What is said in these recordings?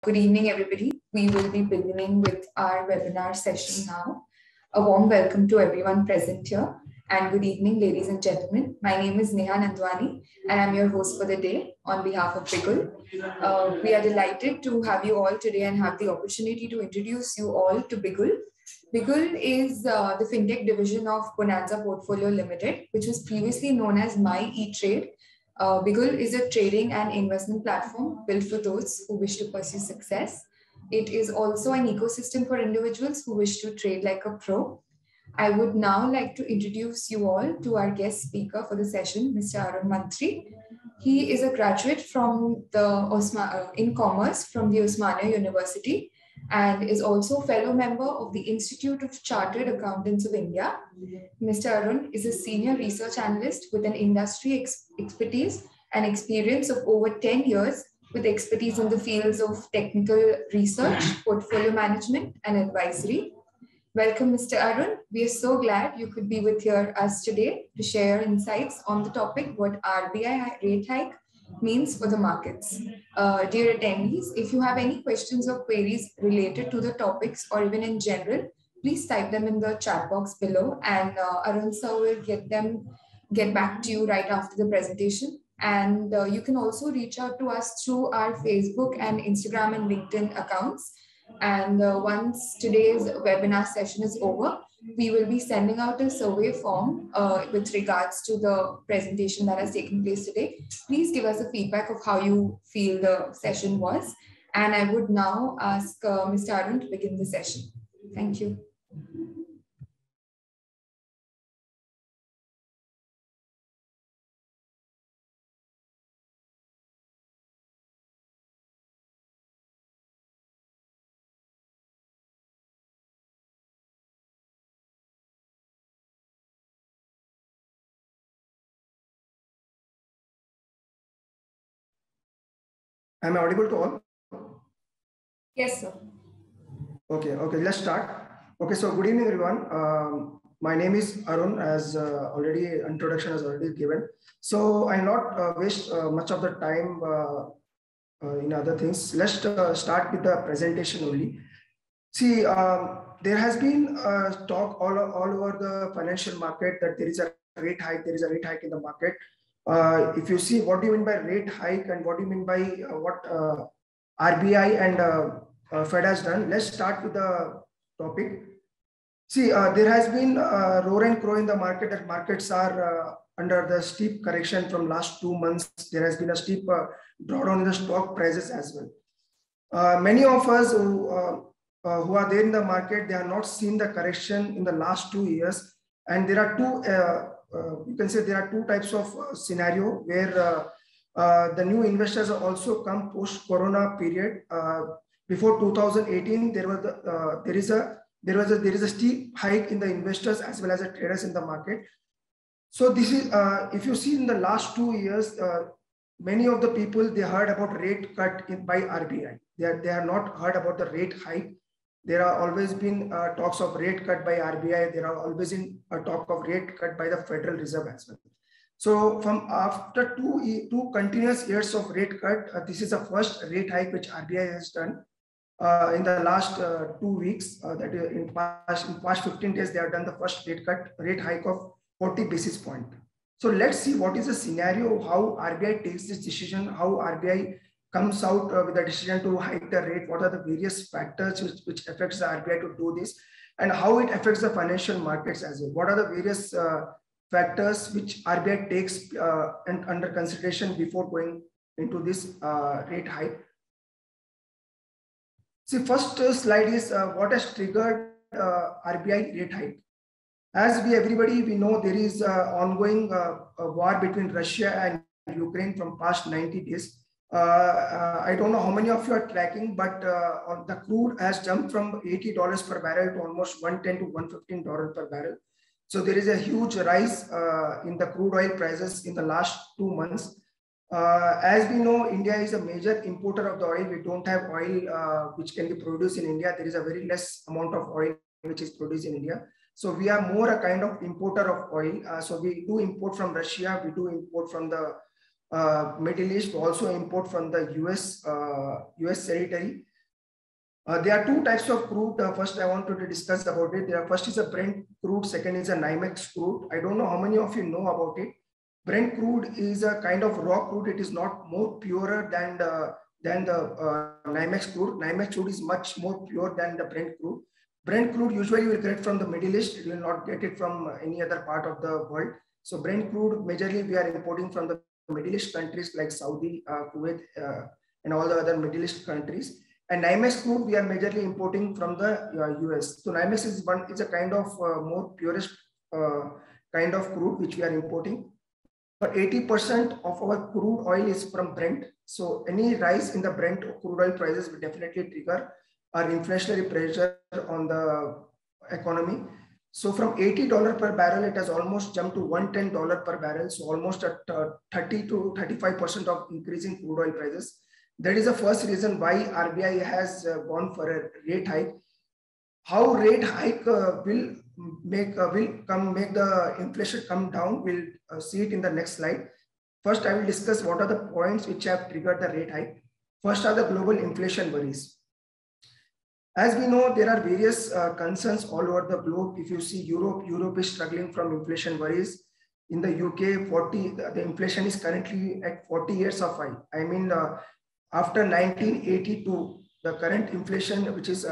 Good evening, everybody. We will be beginning with our webinar session now. A warm welcome to everyone present here. And good evening, ladies and gentlemen. My name is Neha Nandwani, and I'm your host for the day on behalf of Bigul. We are delighted to have you all today and have the opportunity to introduce you all to Bigul. Bigul is the fintech division of Bonanza Portfolio Ltd, which was previously known as My E-Trade. Bigul is a trading and investment platform built for those who wish to pursue success. It is also an ecosystem for individuals who wish to trade like a pro. I would now like to introduce you all to our guest speaker for the session, Mr. Arun Mantri. He is a graduate from the in commerce from the Osmania University and is also a fellow member of the Institute of Chartered Accountants of India. Mr. Arun is a senior research analyst with an industry expertise and experience of over 10 years with expertise in the fields of technical research, portfolio management, and advisory. Welcome, Mr. Arun. We are so glad you could be with us today to share insights on the topic what RBI rate hike means for the markets. Dear attendees, if you have any questions or queries related to the topics or even in general, please type them in the chat box below and Arun sir will get back to you right after the presentation. And you can also reach out to us through our Facebook and Instagram and LinkedIn accounts. And once today's webinar session is over, we will be sending out a survey form with regards to the presentation that has taken place today. Please give us a feedback of how you feel the session was. And I would now ask Mr. Arun to begin the session. Thank you. Am I audible to all? Yes, sir. Okay, let's start. Okay, so good evening, everyone. My name is Arun, as already introduction has already given. So I'll not waste much of the time in other things. Let's start with the presentation only. See, there has been talk all over the financial market that there is a rate hike. There is a rate hike in the market. If you see what do you mean by rate hike and what do you mean by what RBI and Fed has done, let's start with the topic. See, there has been roar and crow in the market that markets are under the steep correction from last 2 months. There has been a steep drawdown in the stock prices as well. Many of us who are there in the market, they have not seen the correction in the last 2 years. And there are you can say there are two types of scenario where the new investors are also come post Corona period. Before 2018, there is a steep hike in the investors as well as the traders in the market. So this is if you see in the last 2 years, many of the people they heard about rate cut by RBI. They have not heard about the rate hike. There are always been talks of rate cut by RBI. There are always been a talk of rate cut by the Federal Reserve as well. So from after two continuous years of rate cut, this is the first rate hike which RBI has done in the last 2 weeks. That is in past 15 days, they have done the first rate hike of 40 basis point. So let's see what is the scenario, how RBI takes this decision, how RBI comes out with a decision to hike the rate, what are the various factors which affects the RBI to do this, and how it affects the financial markets as well. What are the various factors which RBI takes under consideration before going into this rate hike. See, first slide is what has triggered RBI rate hike. As everybody know, there is ongoing war between Russia and Ukraine from past 90 days. I don't know how many of you are tracking, but the crude has jumped from $80 per barrel to almost $110 to $115 per barrel. So there is a huge rise in the crude oil prices in the last 2 months. As we know, India is a major importer of the oil. We don't have oil which can be produced in India. There is a very less amount of oil which is produced in India. So we are more a kind of importer of oil. So we do import from Russia. We do import from the Middle East, also import from the US territory. There are two types of crude. First, I want to discuss about it. First is a Brent crude. Second is a NYMEX crude. I don't know how many of you know about it. Brent crude is a kind of raw crude. It is not more purer than the NYMEX crude. NYMEX crude is much more pure than the Brent crude. Brent crude usually you will get from the Middle East. You will not get it from any other part of the world. So Brent crude majorly we are importing from the Middle East countries like Saudi, Kuwait, and all the other Middle East countries. And NYMEX crude we are majorly importing from the US. So NYMEX is a kind of more purest kind of crude which we are importing. But 80% of our crude oil is from Brent. So any rise in the Brent crude oil prices will definitely trigger our inflationary pressure on the economy. So from $80 per barrel, it has almost jumped to $110 per barrel. So almost at 30 to 35% of increasing crude oil prices. That is the first reason why RBI has gone for a rate hike. How rate hike will make the inflation come down? We'll see it in the next slide. First, I will discuss what are the points which have triggered the rate hike. First are the global inflation worries. As we know, there are various concerns all over the globe. If you see Europe is struggling from inflation worries. In the UK, the inflation is currently at 40 years of high. I mean, after 1982, the current inflation, which is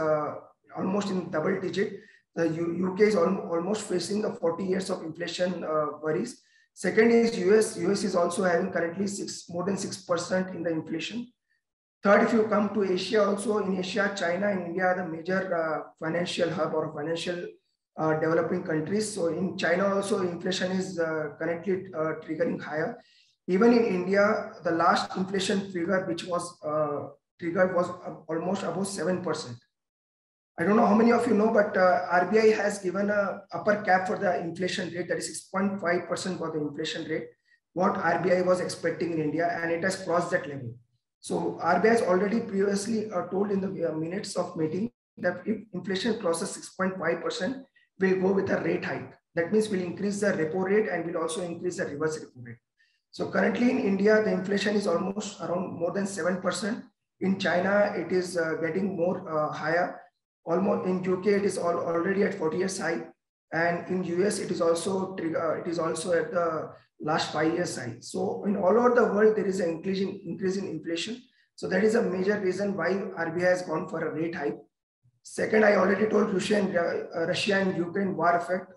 almost in double digit, the UK is almost facing the 40 years of inflation worries. Second is US. US is also having currently more than 6% in the inflation. Third, if you come to Asia, also in Asia, China and India are the major financial hub or financial developing countries. So in China also, inflation is currently triggering higher. Even in India, the last inflation figure which was triggered was almost above 7%. I don't know how many of you know, but RBI has given a upper cap for the inflation rate, that is 6.5% for the inflation rate, what RBI was expecting in India, and it has crossed that level. So RBI has already previously told in the minutes of meeting that if inflation crosses 6.5%, we'll go with a rate hike. That means we'll increase the repo rate and we'll also increase the reverse repo rate. So currently in India, the inflation is almost around more than 7%. In China, it is getting more higher. Almost in UK, it is already at 40 years high. And in US, it is also at the last 5 years high. So in all over the world, there is an increase in inflation. So that is a major reason why RBI has gone for a rate hike. Second, I already told Russia and Ukraine war effect.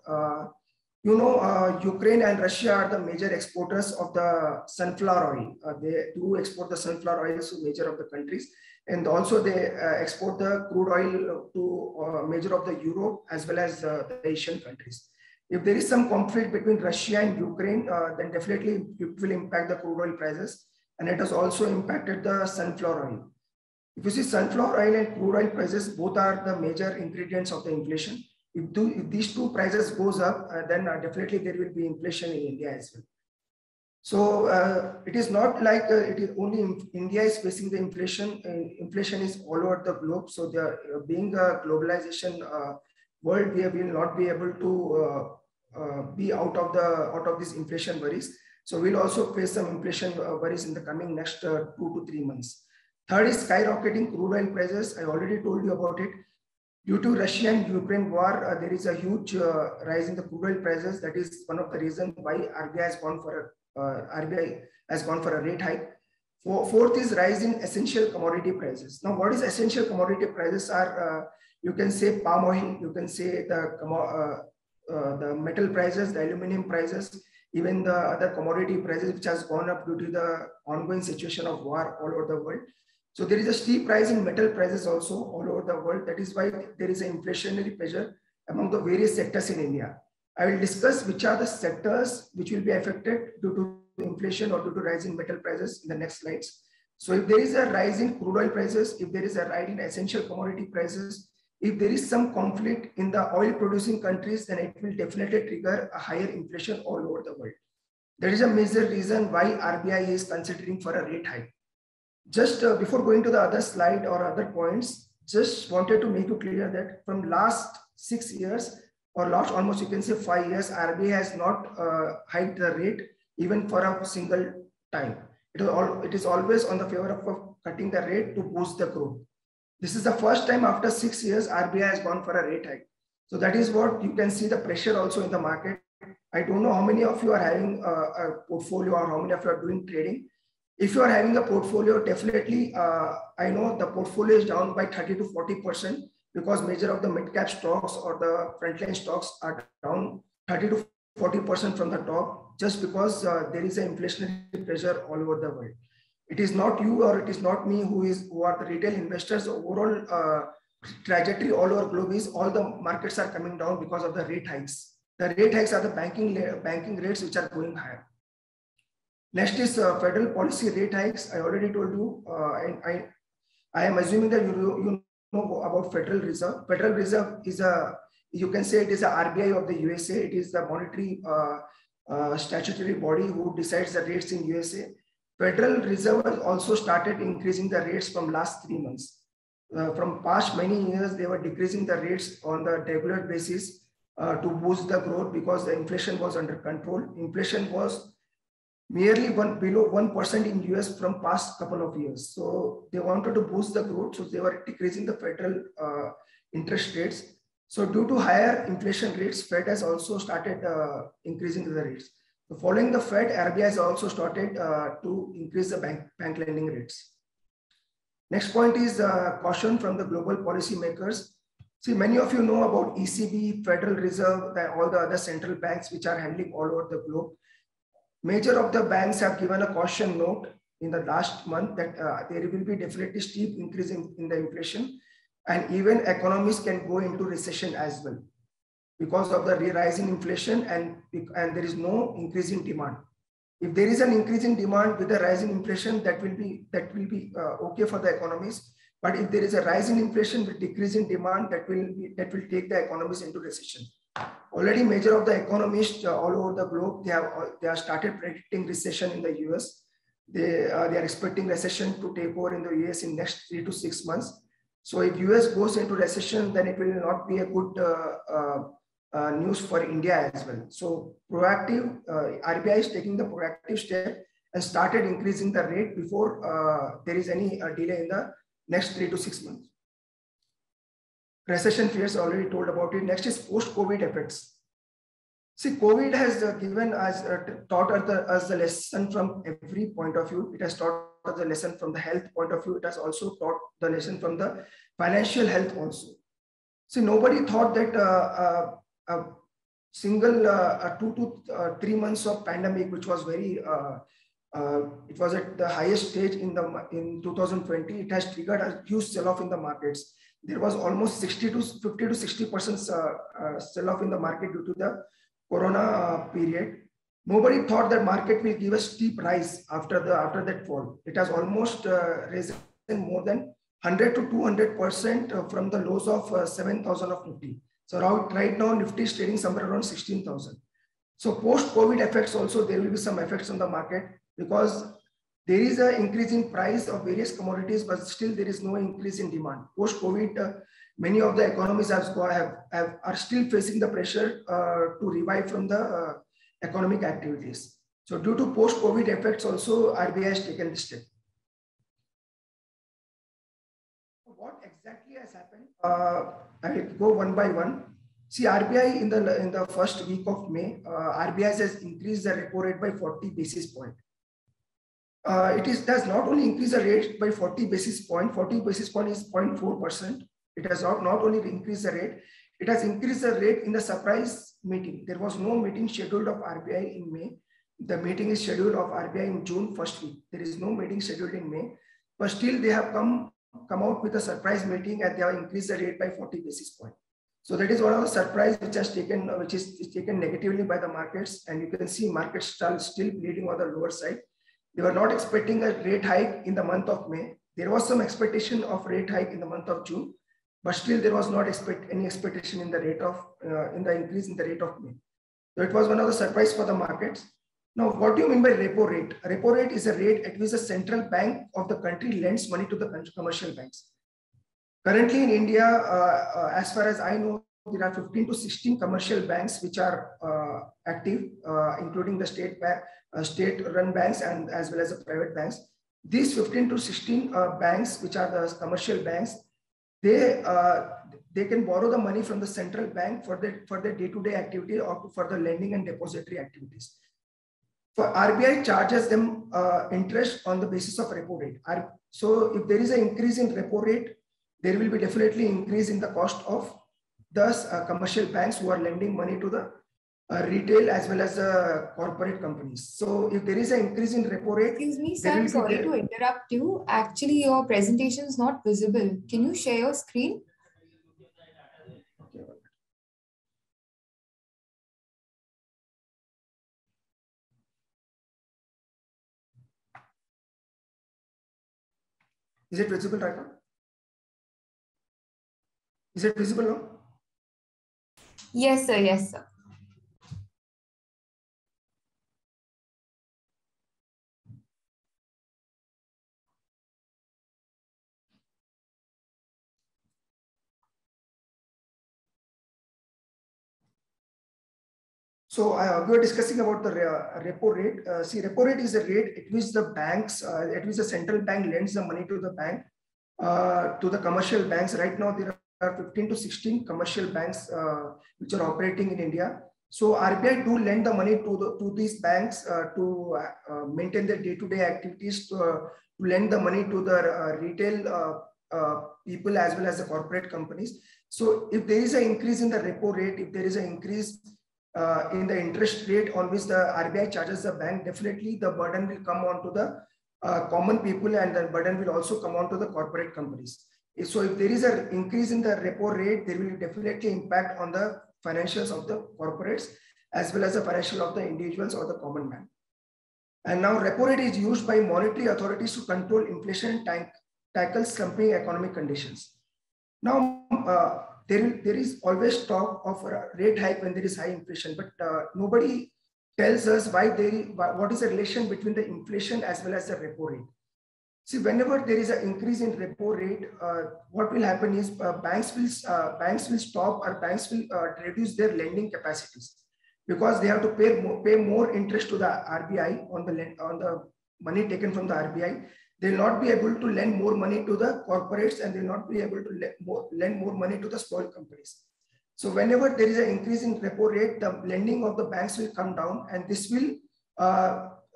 Ukraine and Russia are the major exporters of the sunflower oil. They do export the sunflower oil to major of the countries. And also they export the crude oil to major of the Europe as well as the Asian countries. If there is some conflict between Russia and Ukraine, then definitely it will impact the crude oil prices. And it has also impacted the sunflower oil. If you see sunflower oil and crude oil prices, both are the major ingredients of the inflation. If these two prices goes up, then definitely there will be inflation in India as well. So it is not like it is only India is facing the inflation. Inflation is all over the globe. So there being a globalization world, we will not be able to be out of this inflation worries. So we'll also face some inflation worries in the coming next 2 to 3 months. Third is skyrocketing crude oil prices. I already told you about it. Due to Russia and Ukraine war, there is a huge rise in the crude oil prices. That is one of the reasons why RBI has gone for a rate hike. Fourth is rise in essential commodity prices. Now, what is essential commodity prices are? You can say palm oil. You can say the metal prices, the aluminum prices, even the other commodity prices which has gone up due to the ongoing situation of war all over the world. So there is a steep rise in metal prices also all over the world. That is why there is an inflationary pressure among the various sectors in India. I will discuss which are the sectors which will be affected due to inflation or due to rise in metal prices in the next slides. So if there is a rise in crude oil prices, if there is a rise in essential commodity prices, if there is some conflict in the oil producing countries, then it will definitely trigger a higher inflation all over the world. That is a major reason why RBI is considering for a rate hike. Just before going to the other slide or other points, just wanted to make it clear that from last 6 years or last almost you can say 5 years, RBI has not hiked the rate even for a single time. It is always on the favor of cutting the rate to boost the growth. This is the first time after 6 years RBI has gone for a rate hike. So that is what you can see the pressure also in the market. I don't know how many of you are having a portfolio or how many of you are doing trading. If you are having a portfolio, definitely, I know the portfolio is down by 30 to 40% because major of the mid-cap stocks or the frontline stocks are down 30 to 40% from the top, just because there is an inflationary pressure all over the world. It is not you or it is not me who are the retail investors. Overall trajectory all over globe is all the markets are coming down because of the rate hikes. The rate hikes are the banking rates which are going higher. Next is federal policy rate hikes. I already told you, and I am assuming that you know about Federal Reserve. Federal Reserve is you can say it is a RBI of the USA. It is the monetary statutory body who decides the rates in USA. Federal Reserve has also started increasing the rates from last 3 months. From past many years, they were decreasing the rates on the regular basis to boost the growth because the inflation was under control. Inflation was merely below 1% in US from past couple of years. So they wanted to boost the growth. So they were decreasing the federal interest rates. So due to higher inflation rates, Fed has also started increasing the rates. So following the Fed, RBI has also started to increase the bank lending rates. Next point is caution from the global policy makers. See, many of you know about ECB, Federal Reserve, all the other central banks which are handling all over the globe. Major of the banks have given a caution note in the last month that there will be definitely steep increase in the inflation, and even economies can go into recession as well because of the rising inflation and there is no increase in demand. If there is an increase in demand with a rising inflation, that will be okay for the economies. But if there is a rise in inflation with decrease in demand, that will take the economies into recession. Already, major of the economists all over the globe they have started predicting recession in the US. They are expecting recession to take over in the US in next 3 to 6 months. So if US goes into recession, then it will not be a good news for India as well. So proactive, RBI is taking the proactive step and started increasing the rate before there is any delay in the next 3 to 6 months. Recession fears, already told about it. Next is post-COVID effects. See, COVID has given us, taught us the lesson from every point of view. It has taught us the lesson from the health point of view. It has also taught the lesson from the financial health also. See, nobody thought that a single 2 to 3 months of pandemic, which was very, it was at the highest stage in 2020. It has triggered a huge sell-off in the markets. There was almost 50 to 60% sell-off in the market due to the Corona period. Nobody thought that market will give a steep rise after that fall. It has almost risen more than 100 to 200% from the lows of 7,000 of Nifty. So right now, Nifty is trading somewhere around 16,000. So post-COVID effects also, there will be some effects on the market because there is an increase in price of various commodities, but still there is no increase in demand. Post-COVID, many of the economies are still facing the pressure to revive from the economic activities. So due to post-COVID effects also, RBI has taken this step. What exactly has happened? I will go one by one. See, RBI in the first week of May, RBI has increased the repo rate by 40 basis points. It does not only increase the rate by 40 basis points. 40 basis point is 0.4%. It has not only increased the rate, it has increased the rate in the surprise meeting. There was no meeting scheduled of RBI in May. The meeting is scheduled of RBI in June first week. There is no meeting scheduled in May, but still they have come out with a surprise meeting and they have increased the rate by 40 basis points. So that is one of the surprise which is taken negatively by the markets, and you can see markets still bleeding on the lower side. They were not expecting a rate hike in the month of May. There was some expectation of rate hike in the month of June, but still there was not any expectation in the rate of in the increase in the rate of May. So it was one of the surprise for the markets. Now, what do you mean by repo rate? Repo rate is a rate at which the central bank of the country lends money to the commercial banks. Currently in India, as far as I know, there are 15 to 16 commercial banks which are active, including the state-run banks and as well as the private banks. These 15 to 16 banks, which are the commercial banks, they can borrow the money from the central bank for their day-to-day activity or for the lending and depository activities. For RBI charges them interest on the basis of repo rate. So if there is an increase in repo rate, there will be definitely increase in the cost of the commercial banks who are lending money to the retail as well as the corporate companies. So if there is an increase in repo rate, excuse me, sir, I'm sorry to interrupt you. Actually, your presentation is not visible. Can you share your screen? Okay. Is it visible right now? Is it visible now? Yes, sir. Yes, sir. So we were discussing about the repo rate. See, repo rate is a rate at which the banks, at which the central bank lends the money to the bank, to the commercial banks. Right now, there are 15 to 16 commercial banks which are operating in India. So RBI do lend the money to these banks to maintain their day-to-day activities, to lend the money to the retail people as well as the corporate companies. So if there is an increase in the repo rate, if there is an increase in the interest rate on which the RBI charges the bank, definitely the burden will come on to the common people, and the burden will also come on to the corporate companies. So if there is an increase in the repo rate, there will definitely impact on the financials of the corporates as well as the financial of the individuals or the common man. And now repo rate is used by monetary authorities to control inflation and tackle slumping economic conditions. Now, there is always talk of a rate hike when there is high inflation, but nobody tells us what is the relation between the inflation as well as the repo rate. See, whenever there is an increase in repo rate, what will happen is banks will stop, or banks will reduce their lending capacities, because they have to pay more interest to the RBI on the money taken from the RBI. They will not be able to lend more money to the corporates, and they will not be able to lend more money to the small companies. So whenever there is an increase in repo rate, the lending of the banks will come down, and this will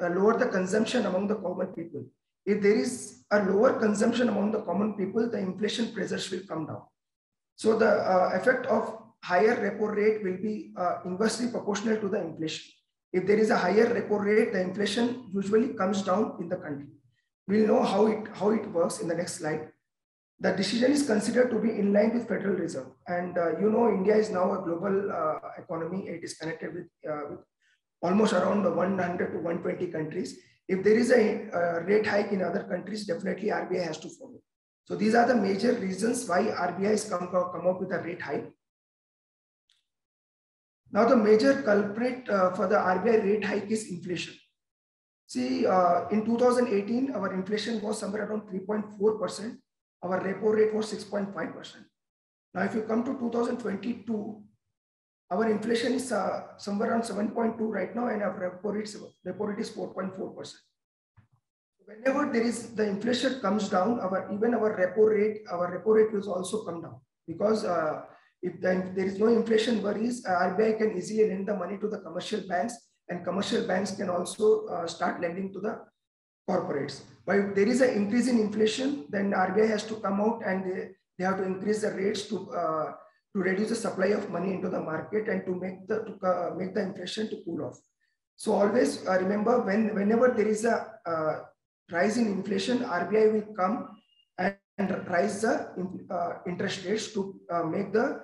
lower the consumption among the common people. If there is a lower consumption among the common people, the inflation pressures will come down. So the effect of higher repo rate will be inversely proportional to the inflation. If there is a higher repo rate, the inflation usually comes down in the country. We'll know how it works in the next slide. The decision is considered to be in line with Federal Reserve. And India is now a global economy. It is connected with almost around 100 to 120 countries. If there is a rate hike in other countries, definitely RBI has to follow. So these are the major reasons why RBI has come up with a rate hike. Now the major culprit for the RBI rate hike is inflation. See, in 2018, our inflation was somewhere around 3.4%. Our repo rate was 6.5%. Now, if you come to 2022, our inflation is somewhere around 7.2 right now, and our repo rate is 4.4%. Whenever the inflation comes down, even our repo rate will also come down, because if there is no inflation worries, RBI can easily lend the money to the commercial banks, and commercial banks can also start lending to the corporates. But if there is an increase in inflation, then RBI has to come out, and they have to increase the rates to reduce the supply of money into the market, and to make the inflation to cool off. So always remember, whenever there is a rise in inflation, RBI will come and rise the interest rates to make the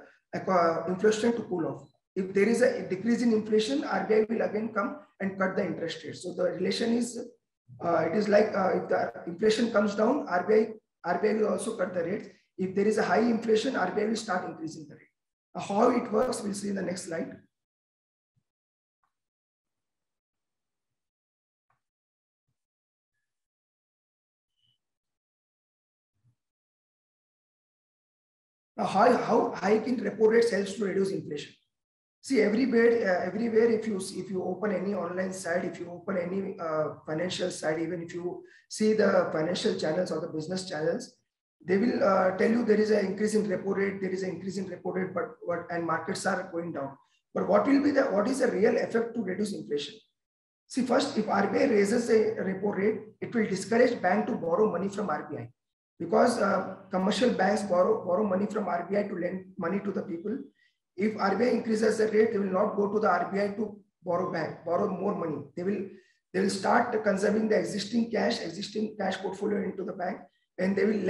inflation to cool off. If there is a decrease in inflation, RBI will again come and cut the interest rates. So the relation is, it is like if the inflation comes down, RBI will also cut the rates. If there is a high inflation, RBI will start increasing the rate. How it works, we'll see in the next slide. Now, how hike in repo rates helps to reduce inflation? See, everywhere if you open any online site, if you open any financial site, even if you see the financial channels or the business channels, They will tell you there is an increase in repo rate, there is an increase in repo rate, and markets are going down. But what is the real effect to reduce inflation? See, first, if RBI raises a repo rate, it will discourage bank to borrow money from RBI, because commercial banks borrow money from RBI to lend money to the people. If RBI increases the rate, they will not go to the RBI to borrow more money. They will start conserving the existing cash portfolio into the bank, and they will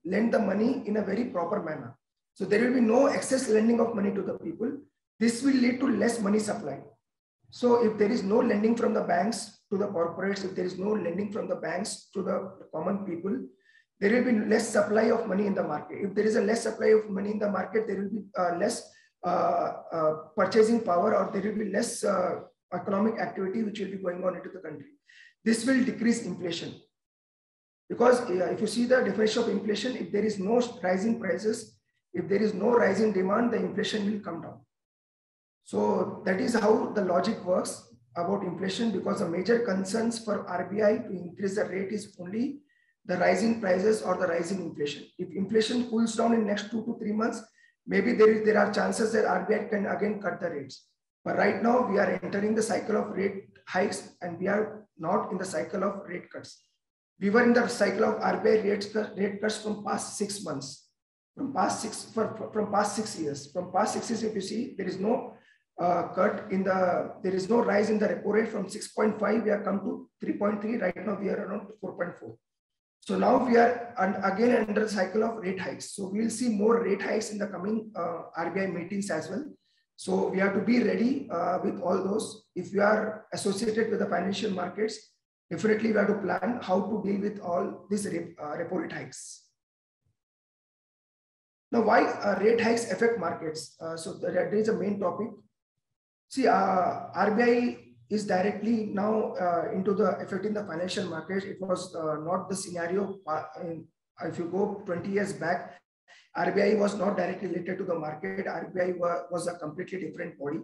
lend the money in a very proper manner. So there will be no excess lending of money to the people. This will lead to less money supply. So if there is no lending from the banks to the corporates, if there is no lending from the banks to the common people, there will be less supply of money in the market. If there is a less supply of money in the market, there will be less purchasing power, or there will be less economic activity which will be going on into the country. This will decrease inflation. Because if you see the definition of inflation, if there is no rising prices, if there is no rising demand, the inflation will come down. So that is how the logic works about inflation, because the major concerns for RBI to increase the rate is only the rising prices or the rising inflation. If inflation cools down in next 2 to 3 months, maybe there are chances that RBI can again cut the rates. But right now we are entering the cycle of rate hikes, and we are not in the cycle of rate cuts. We were in the cycle of RBI rate cuts from past 6 months, from past 6 years. From past 6 years, if you see, there is no there is no rise in the repo rate. From 6.5, we have come to 3.3. Right now, we are around 4.4. So now we are again under the cycle of rate hikes. So we will see more rate hikes in the coming RBI meetings as well. So we have to be ready with all those. If you are associated with the financial markets, definitely we have to plan how to deal with all these repo rate hikes. Now, why rate hikes affect markets? So that is a main topic. See, RBI is directly now into the affecting the financial market. It was not the scenario. If you go 20 years back, RBI was not directly related to the market. RBI was a completely different body.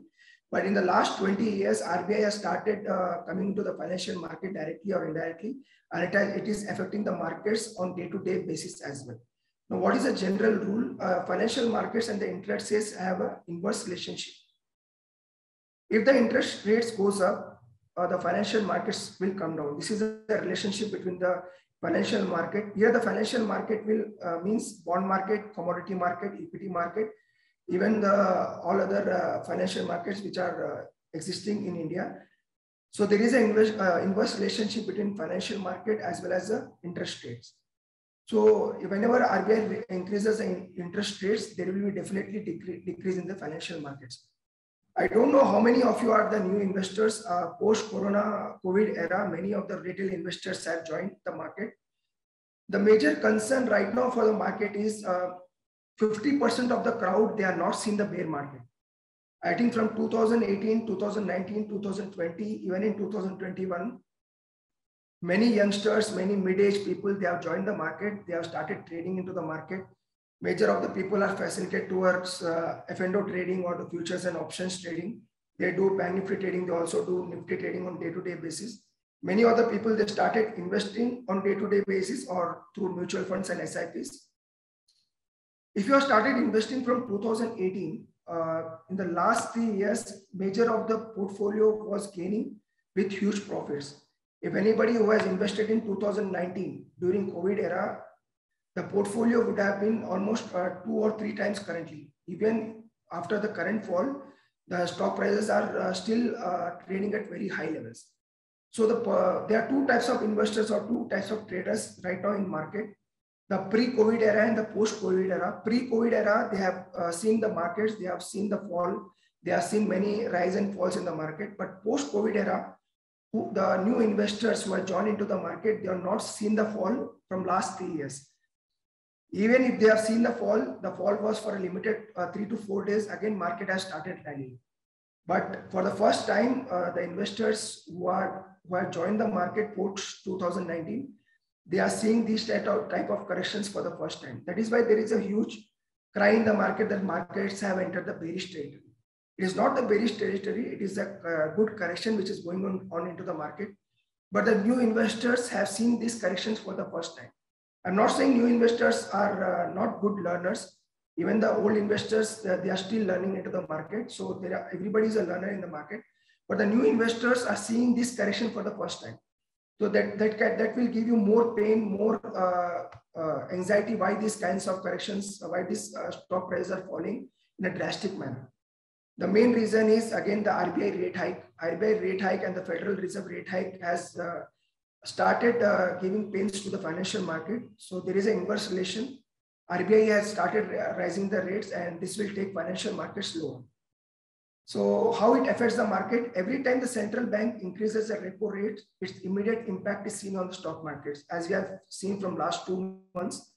But in the last 20 years, RBI has started coming into the financial market directly or indirectly, and it is affecting the markets on day-to-day basis as well. Now, what is a general rule? Financial markets and the interest rates have an inverse relationship. If the interest rates goes up, the financial markets will come down. This is the relationship between the financial market. Here, the financial market will means bond market, commodity market, equity market, even all other financial markets which are existing in India. So there is an inverse relationship between financial market as well as the interest rates. So whenever RBI increases the interest rates, there will be definitely decrease in the financial markets. I don't know how many of you are the new investors post-corona COVID era. Many of the retail investors have joined the market. The major concern right now for the market is 50% of the crowd, they are not seeing the bear market. I think from 2018, 2019, 2020, even in 2021, many youngsters, many mid-age people, they have joined the market. They have started trading into the market. Major of the people are facilitated towards F&O trading or the futures and options trading. They do bank nifty trading. They also do nifty trading on day-to-day basis. Many other people, they started investing on day-to-day basis or through mutual funds and SIPs. If you have started investing from 2018, in the last 3 years, major of the portfolio was gaining with huge profits. If anybody who has invested in 2019 during COVID era, the portfolio would have been almost 2 or 3 times currently. Even after the current fall, the stock prices are still trading at very high levels. So there are 2 types of investors or 2 types of traders right now in market. The pre-COVID era and the post-COVID era. Pre-COVID era, they have seen the markets, they have seen the fall, they have seen many rise and falls in the market. But post-COVID era, the new investors who have joined into the market, they have not seen the fall from last 3 years. Even if they have seen the fall was for a limited 3 to 4 days. Again, market has started rallying. But for the first time, the investors who have joined the market post 2019, they are seeing these type of corrections for the first time. That is why there is a huge cry in the market that markets have entered the bearish territory. It is not the bearish territory. It is a good correction which is going on into the market. But the new investors have seen these corrections for the first time. I'm not saying new investors are not good learners. Even the old investors, they are still learning into the market. So everybody is a learner in the market. But the new investors are seeing this correction for the first time. So that will give you more pain, more anxiety why these kinds of corrections, why these stock prices are falling in a drastic manner. The main reason is again the RBI rate hike. RBI rate hike and the Federal Reserve rate hike has started giving pains to the financial market. So there is an inverse relation. RBI has started rising the rates, and this will take financial markets lower. So how it affects the market? Every time the central bank increases the repo rate, its immediate impact is seen on the stock markets, as we have seen from last 2 months.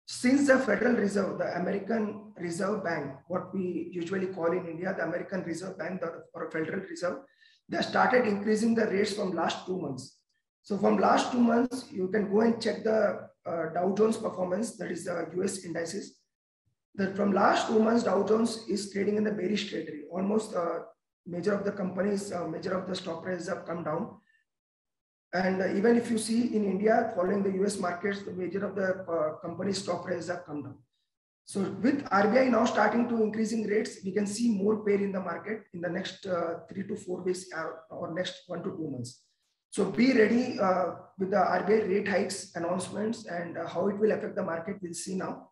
Since the Federal Reserve, the American Reserve Bank, what we usually call in India, the American Reserve Bank or Federal Reserve, they started increasing the rates from last 2 months. So from last 2 months, you can go and check the Dow Jones performance, that is the US indices. From last 2 months, Dow Jones is trading in the bearish territory. Almost major of the companies, major of the stock prices have come down. And even if you see in India, following the US markets, the major of the companies' stock prices have come down. So with RBI now starting to increasing rates, we can see more pain in the market in the next 3 to 4 weeks or next 1 to 2 months. So be ready with the RBI rate hikes announcements and how it will affect the market. We'll see now.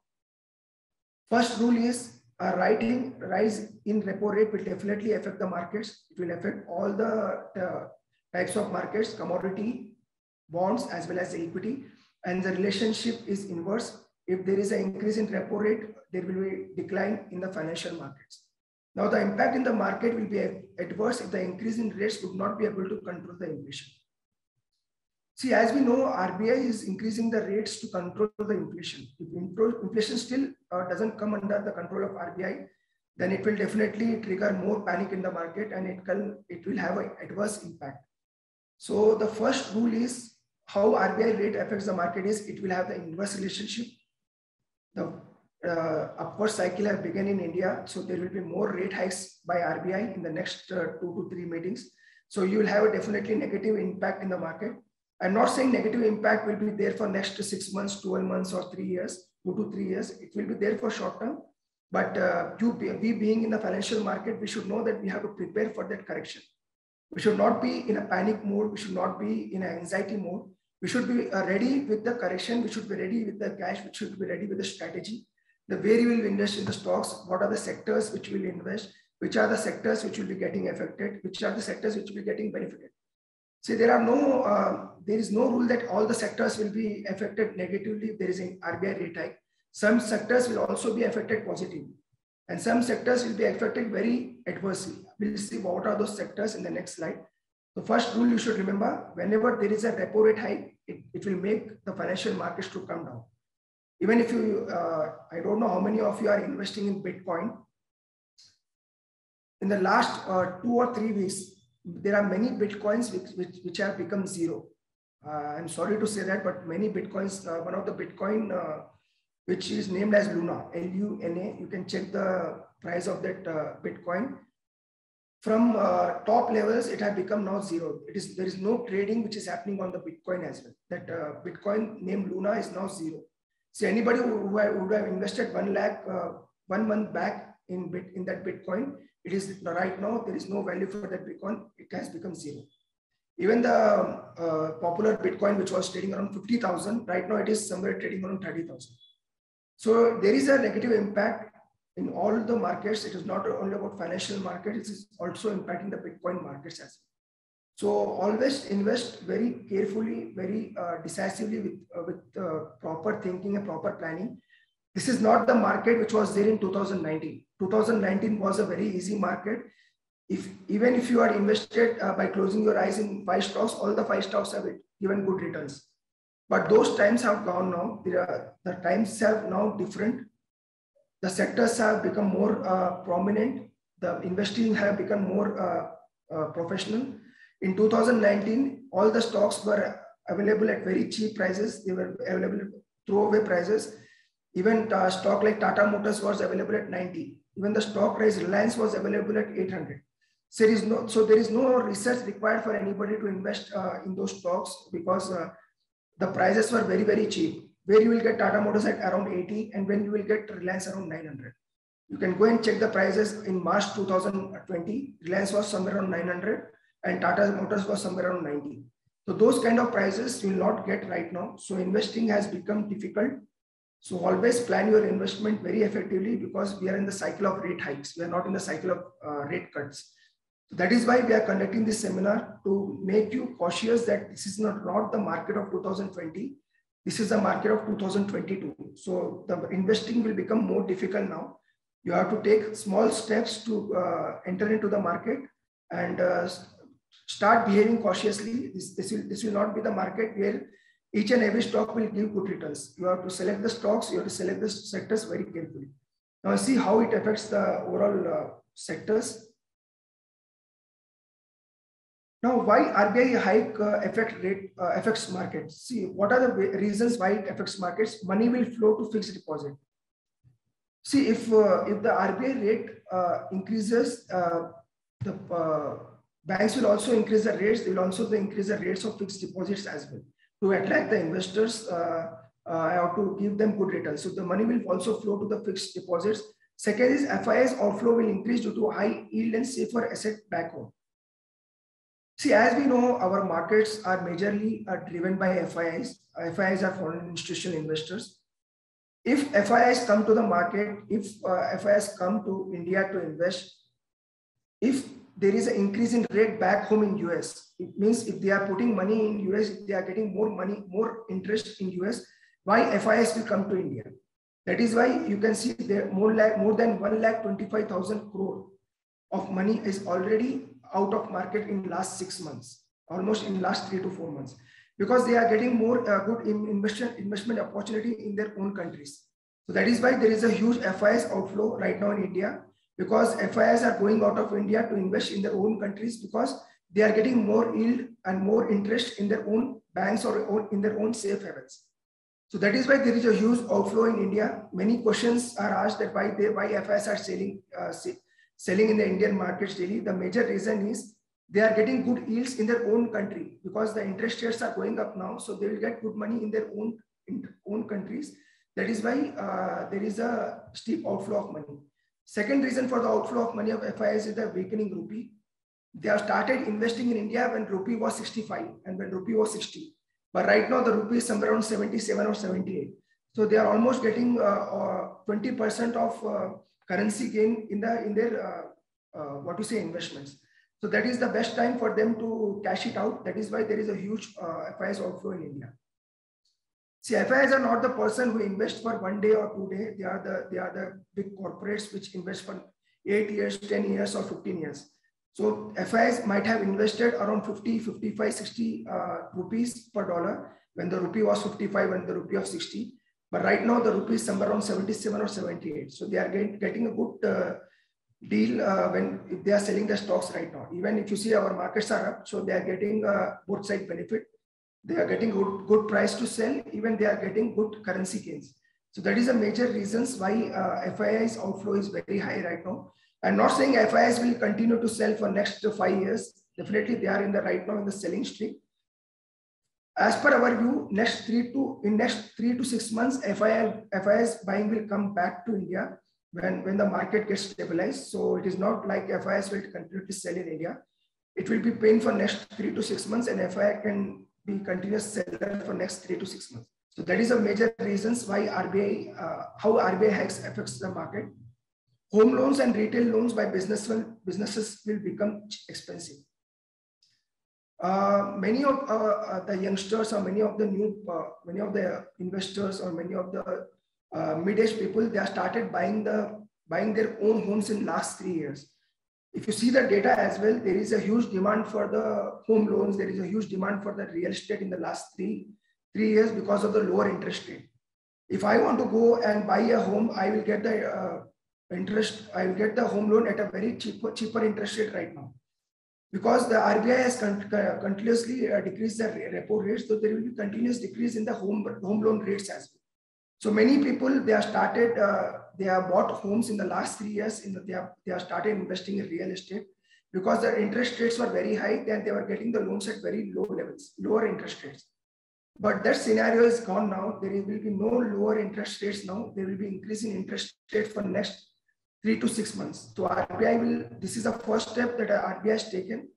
First rule is a rise in repo rate will definitely affect the markets. It will affect all the types of markets, commodity, bonds, as well as equity. And the relationship is inverse. If there is an increase in repo rate, there will be a decline in the financial markets. Now, the impact in the market will be adverse if the increase in rates would not be able to control the inflation. See, as we know, RBI is increasing the rates to control the inflation. If inflation still doesn't come under the control of RBI, then it will definitely trigger more panic in the market, and it will have an adverse impact. So the first rule is how RBI rate affects the market is it will have the inverse relationship. The upward cycle has begun in India, so there will be more rate hikes by RBI in the next 2 to 3 meetings. So you will have a definitely negative impact in the market. I'm not saying negative impact will be there for next 6 months, 12 months, or 3 years, 2 to 3 years. It will be there for short term. But we being in the financial market, we should know that we have to prepare for that correction. We should not be in a panic mode. We should not be in an anxiety mode. We should be ready with the correction. We should be ready with the cash. We should be ready with the strategy. The way we will invest in the stocks, what are the sectors which will invest, which are the sectors which will be getting affected, which are the sectors which will be getting benefited. See, there is no rule that all the sectors will be affected negatively if there is an RBI rate hike. Some sectors will also be affected positively, and some sectors will be affected very adversely. We'll see what are those sectors in the next slide. The first rule you should remember, whenever there is a repo rate hike, it will make the financial markets to come down. Even if you, I don't know how many of you are investing in Bitcoin. In the last 2 or 3 weeks, there are many Bitcoins which have become zero. I'm sorry to say that, but many Bitcoins, one of the Bitcoin, which is named as Luna, L-U-N-A, you can check the price of that Bitcoin. From top levels, it has become now zero. There is no trading which is happening on the Bitcoin as well. That Bitcoin named Luna is now zero. So anybody who would have invested 1 lakh 1 month back in that Bitcoin, it is right now, there is no value for that Bitcoin. It has become zero. Even the popular Bitcoin, which was trading around 50,000, right now it is somewhere trading around 30,000. So there is a negative impact in all the markets. It is not only about financial market, it is also impacting the Bitcoin markets as well. So always invest very carefully, very decisively with proper thinking and proper planning. This is not the market which was there in 2019. 2019 was a very easy market. Even if you are invested by closing your eyes in 5 stocks, all the 5 stocks have given good returns. But those times have gone now. The times have now different. The sectors have become more prominent. The investing have become more professional. In 2019, all the stocks were available at very cheap prices. They were available at throwaway prices. Even stock like Tata Motors was available at 90. Even the stock price Reliance was available at 800. So there is no research required for anybody to invest in those stocks because the prices were very, very cheap. where you will get Tata Motors at around 80 and when you will get Reliance around 900. You can go and check the prices in March 2020. Reliance was somewhere around 900 and Tata Motors was somewhere around 90. So those kind of prices you will not get right now. So investing has become difficult. So always plan your investment very effectively because we are in the cycle of rate hikes. We are not in the cycle of rate cuts. So that is why we are conducting this seminar to make you cautious that this is not the market of 2020. This is the market of 2022. So the investing will become more difficult now. You have to take small steps to enter into the market and start behaving cautiously. This will not be the market where each and every stock will give good returns. You have to select the stocks, you have to select the sectors very carefully. Now see how it affects the overall sectors. Now why RBI hike affects markets? See, what are the reasons why it affects markets? Money will flow to fixed deposit. See, if the RBI rate increases, the banks will also increase the rates. They will also increase the rates of fixed deposits as well. To attract the investors, I have to give them good returns. So the money will also flow to the fixed deposits. Second is FIIs outflow will increase due to high yield and safer asset back home. See, as we know, our markets are majorly driven by FIIs. FIIs are foreign institutional investors. If FIIs come to the market, if FIIs come to India to invest, if there is an increase in rate back home in US, it means if they are putting money in US, if they are getting more money, more interest in US, why FIIs will come to India? That is why you can see there more than 1,25,000 crore of money is already out of market in last 6 months, almost in last 3 to 4 months. Because they are getting more good investment opportunity in their own countries. So that is why there is a huge FIIs outflow right now in India, because FIIs are going out of India to invest in their own countries because they are getting more yield and more interest in their own banks or in their own safe havens. So that is why there is a huge outflow in India. Many questions are asked that why FIIs are selling in the Indian markets daily. The major reason is they are getting good yields in their own country because the interest rates are going up now. So they will get good money in their own countries. That is why there is a steep outflow of money. Second reason for the outflow of money of FIIs is the weakening rupee. They have started investing in India when rupee was 65 and when rupee was 60. But right now the rupee is somewhere around 77 or 78. So they are almost getting 20% of currency gain in their investments. So that is the best time for them to cash it out. That is why there is a huge FIIs outflow in India. See, FIIs are not the person who invest for 1 day or 2 days. They are the big corporates which invest for 8 years, 10 years, or 15 years. So FIIs might have invested around 50, 55, 60 rupees per dollar when the rupee was 55 and the rupee of 60. But right now the rupee is somewhere around 77 or 78. So they are getting a good deal if they are selling the stocks right now. Even if you see our markets are up, so they are getting both side benefit. They are getting good price to sell. Even they are getting good currency gains. So that is a major reasons why FIIs outflow is very high right now. I'm not saying FIIs will continue to sell for next 5 years. Definitely they are right now in the selling streak. As per our view, next 3 to 6 months, FIIs buying will come back to India when the market gets stabilized. So it is not like FIIs will continue to sell in India. It will be paying for next 3 to 6 months and FII can be continuous seller for next 3 to 6 months. So that is a major reasons why how RBI hikes affects the market. Home loans and retail loans by businesses will become expensive. Many of the youngsters or many of the investors or many of the mid-age people, they have started buying their own homes in last 3 years. If you see the data as well, there is a huge demand for the home loans. There is a huge demand for the real estate in the last three years because of the lower interest rate. If I want to go and buy a home, I will get the I will get the home loan at a very cheaper interest rate right now. Because the RBI has continuously decreased the repo rates, so there will be continuous decrease in the home loan rates as well. So many people, they have bought homes in the last 3 years. They have started investing in real estate because the interest rates were very high and they were getting the loans at very low levels, lower interest rates. But that scenario is gone now. There will be no lower interest rates now. There will be increasing interest rates for next 3 to 6 months. So RBI will, this is the first step that RBI has taken.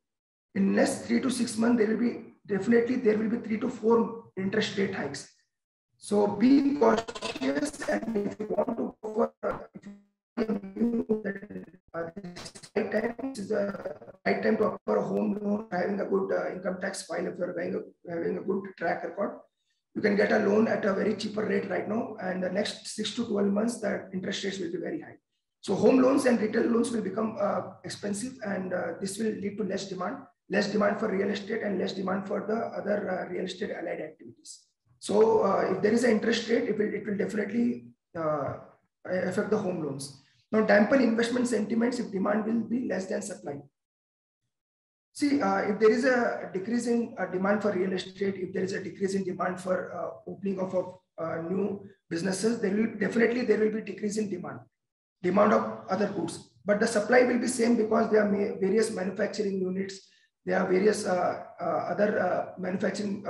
In next 3 to 6 months, there will be 3 to 4 interest rate hikes. So be cautious, and if you want to go for this is the right time to offer a home loan, having a good income tax file. If you're having a good track record, you can get a loan at a very cheaper rate right now. And the next 6 to 12 months, the interest rates will be very high. So home loans and retail loans will become expensive, and this will lead to less demand for real estate and less demand for the other real estate allied activities. So if there is an interest rate, it will definitely affect the home loans. Now, dampen investment sentiments if demand will be less than supply. See, if there is a decrease in demand for real estate, if there is a decrease in demand for opening of new businesses, there will be decrease in demand of other goods. But the supply will be same, because there are various manufacturing units. There are various other manufacturing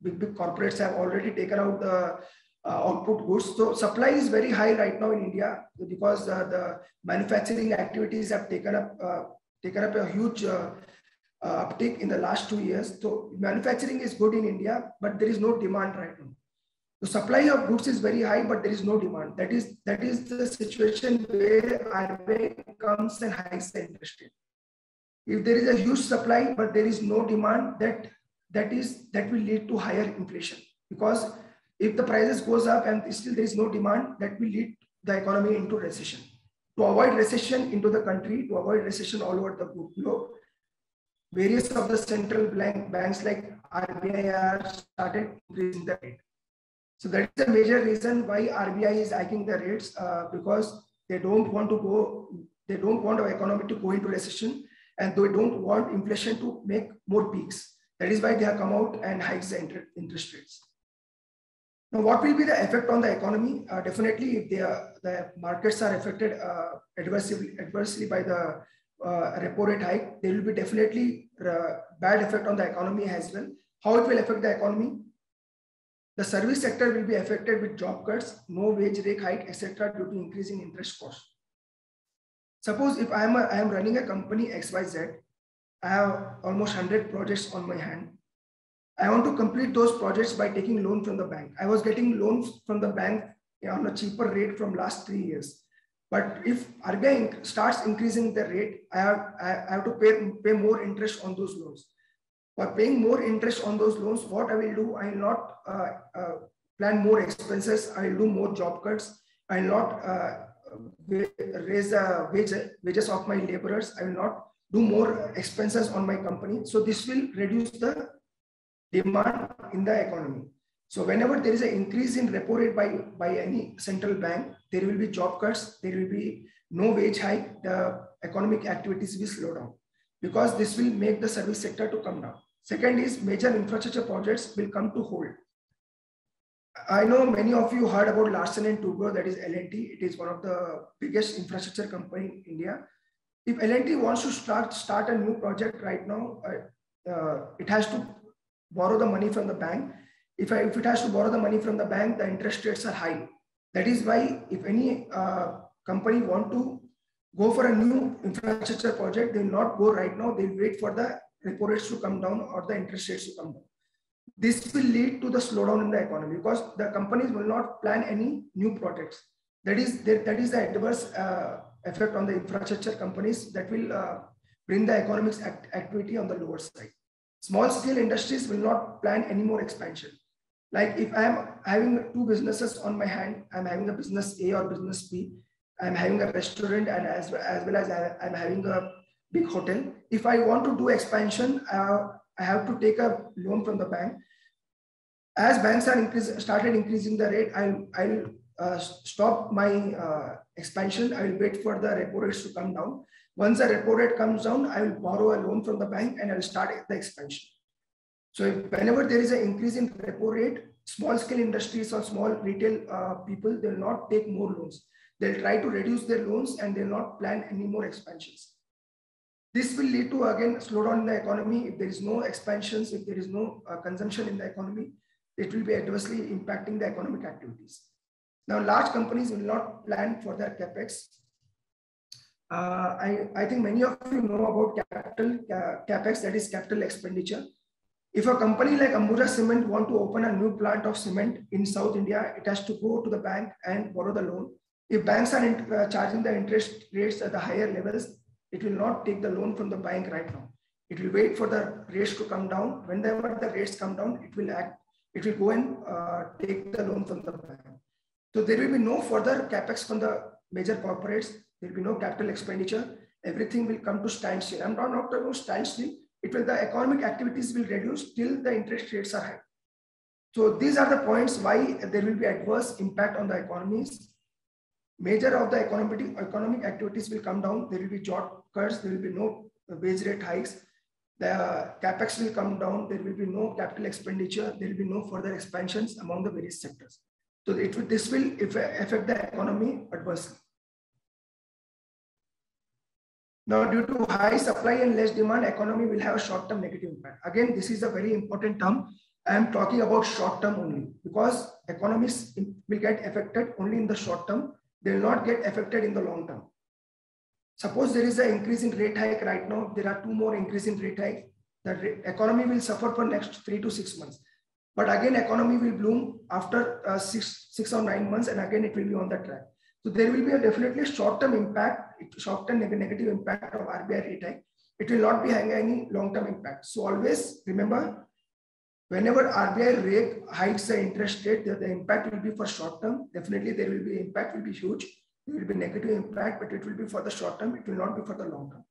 big corporates have already taken out the output goods. So supply is very high right now in India, because the manufacturing activities have taken up a huge uptick in the last 2 years. So manufacturing is good in India, but there is no demand right now. The supply of goods is very high, but there is no demand. That is the situation where RBI comes and hikes the interest rate. If there is a huge supply but there is no demand, that will lead to higher inflation, because if the prices goes up and still there is no demand, that will lead the economy into recession. To avoid recession into the country, to avoid recession all over the globe, various of the central banks like RBI are started increasing the rate. So that is a major reason why RBI is hiking the rates, because they don't want the economy to go into recession, and they don't want inflation to make more peaks. That is why they have come out and hiked the interest rates. Now, what will be the effect on the economy? Definitely, if the markets are affected adversely by the repo rate hike, there will be definitely bad effect on the economy as well. How it will affect the economy? The service sector will be affected with job cuts, no wage rate hike, etc., due to increasing interest costs. Suppose if I am running a company XYZ, I have almost 100 projects on my hand. I want to complete those projects by taking loan from the bank. I was getting loans from the bank on a cheaper rate from last 3 years. But if RBI starts increasing the rate, I have to pay more interest on those loans. For paying more interest on those loans, what I will do, I will not plan more expenses. I will do more job cuts. I will not raise the wages of my laborers. I will not do more expenses on my company. So this will reduce the demand in the economy. So whenever there is an increase in repo rate by any central bank, there will be job cuts, there will be no wage hike, the economic activities will slow down, because this will make the service sector to come down. Second is major infrastructure projects will come to hold. I know many of you heard about Larsen & Toubro, that is L&T. It is one of the biggest infrastructure company in India. If L&T wants to start a new project right now, it has to borrow the money from the bank. If it has to borrow the money from the bank, the interest rates are high. That is why if any company want to go for a new infrastructure project, they will not go right now. They will wait for the repo rates to come down or the interest rates to come down. This will lead to the slowdown in the economy, because the companies will not plan any new projects. That is the adverse effect on the infrastructure companies that will bring the economic activity on the lower side. Small scale industries will not plan any more expansion. Like if I am having 2 businesses on my hand, I'm having a business A or business B, I'm having a restaurant, and as well as I'm having a big hotel. If I want to do expansion, I have to take a loan from the bank. As banks are started increasing the rate, I'll stop my expansion. I will wait for the repo rates to come down. Once the repo rate comes down, I will borrow a loan from the bank and I will start the expansion. So whenever there is an increase in repo rate, small scale industries or small retail people, they will not take more loans. They'll try to reduce their loans and they'll not plan any more expansions. This will lead to, again, slowdown in the economy. If there is no expansions, if there is no consumption in the economy, it will be adversely impacting the economic activities. Now, large companies will not plan for their capex. I think many of you know about capex, that is capital expenditure. If a company like Ambuja Cement want to open a new plant of cement in South India, it has to go to the bank and borrow the loan. If banks are charging the interest rates at the higher levels, it will not take the loan from the bank right now. It will wait for the rates to come down. Whenever the rates come down, it will go and take the loan from the bank. So there will be no further capex from the major corporates. There will be no capital expenditure. Everything will come to standstill. I'm not talking about standstill. The economic activities will reduce till the interest rates are high. So these are the points why there will be adverse impact on the economies. Major of the economic activities will come down. There will be job cuts. There will be no wage rate hikes. The capex will come down. There will be no capital expenditure. There will be no further expansions among the various sectors. So this will affect the economy adversely. Now, due to high supply and less demand, economy will have a short-term negative impact. Again, this is a very important term. I am talking about short-term only because economies will get affected only in the short term. They will not get affected in the long term. Suppose there is an increase in rate hike right now. There are 2 more increase in rate hike. The economy will suffer for next 3 to 6 months. But again, economy will bloom after 6 or 9 months, and again it will be on the track. So there will be a definitely short-term impact, short-term negative impact of RBI rate hike. It will not be having any long-term impact. So always remember, whenever RBI rate hikes the interest rate, the impact will be for short-term. Definitely there will be impact will be huge. There will be negative impact, but it will be for the short-term. It will not be for the long-term.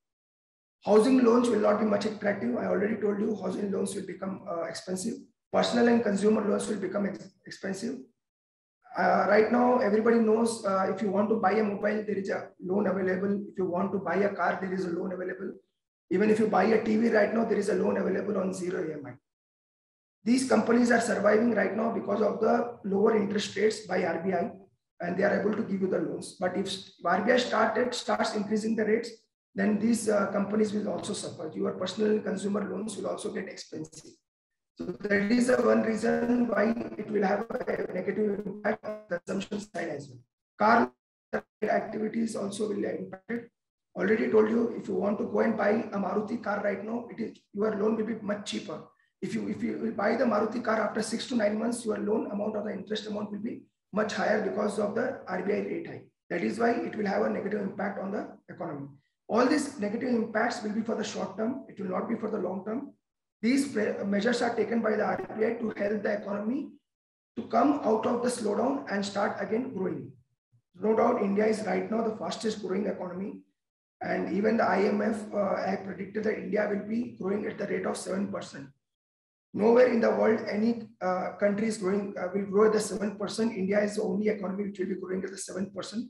Housing loans will not be much attractive. I already told you housing loans will become expensive. Personal and consumer loans will become expensive. Right now, everybody knows if you want to buy a mobile, there is a loan available. If you want to buy a car, there is a loan available. Even if you buy a TV right now, there is a loan available on 0 EMI. These companies are surviving right now because of the lower interest rates by RBI, and they are able to give you the loans. But if RBI starts increasing the rates, then these companies will also suffer. Your personal and consumer loans will also get expensive. So that is the one reason why it will have a negative impact on the consumption side as well. Car activities also will impact it. Already told you, if you want to go and buy a Maruti car right now, your loan will be much cheaper. If you will buy the Maruti car after 6 to 9 months, your loan amount or the interest amount will be much higher because of the RBI rate hike. That is why it will have a negative impact on the economy. All these negative impacts will be for the short term. It will not be for the long term. These measures are taken by the RBI to help the economy to come out of the slowdown and start again growing. No doubt, India is right now the fastest growing economy. And even the IMF had predicted that India will be growing at the rate of 7%. Nowhere in the world any country is growing will grow at the 7%. India is the only economy which will be growing at the 7%.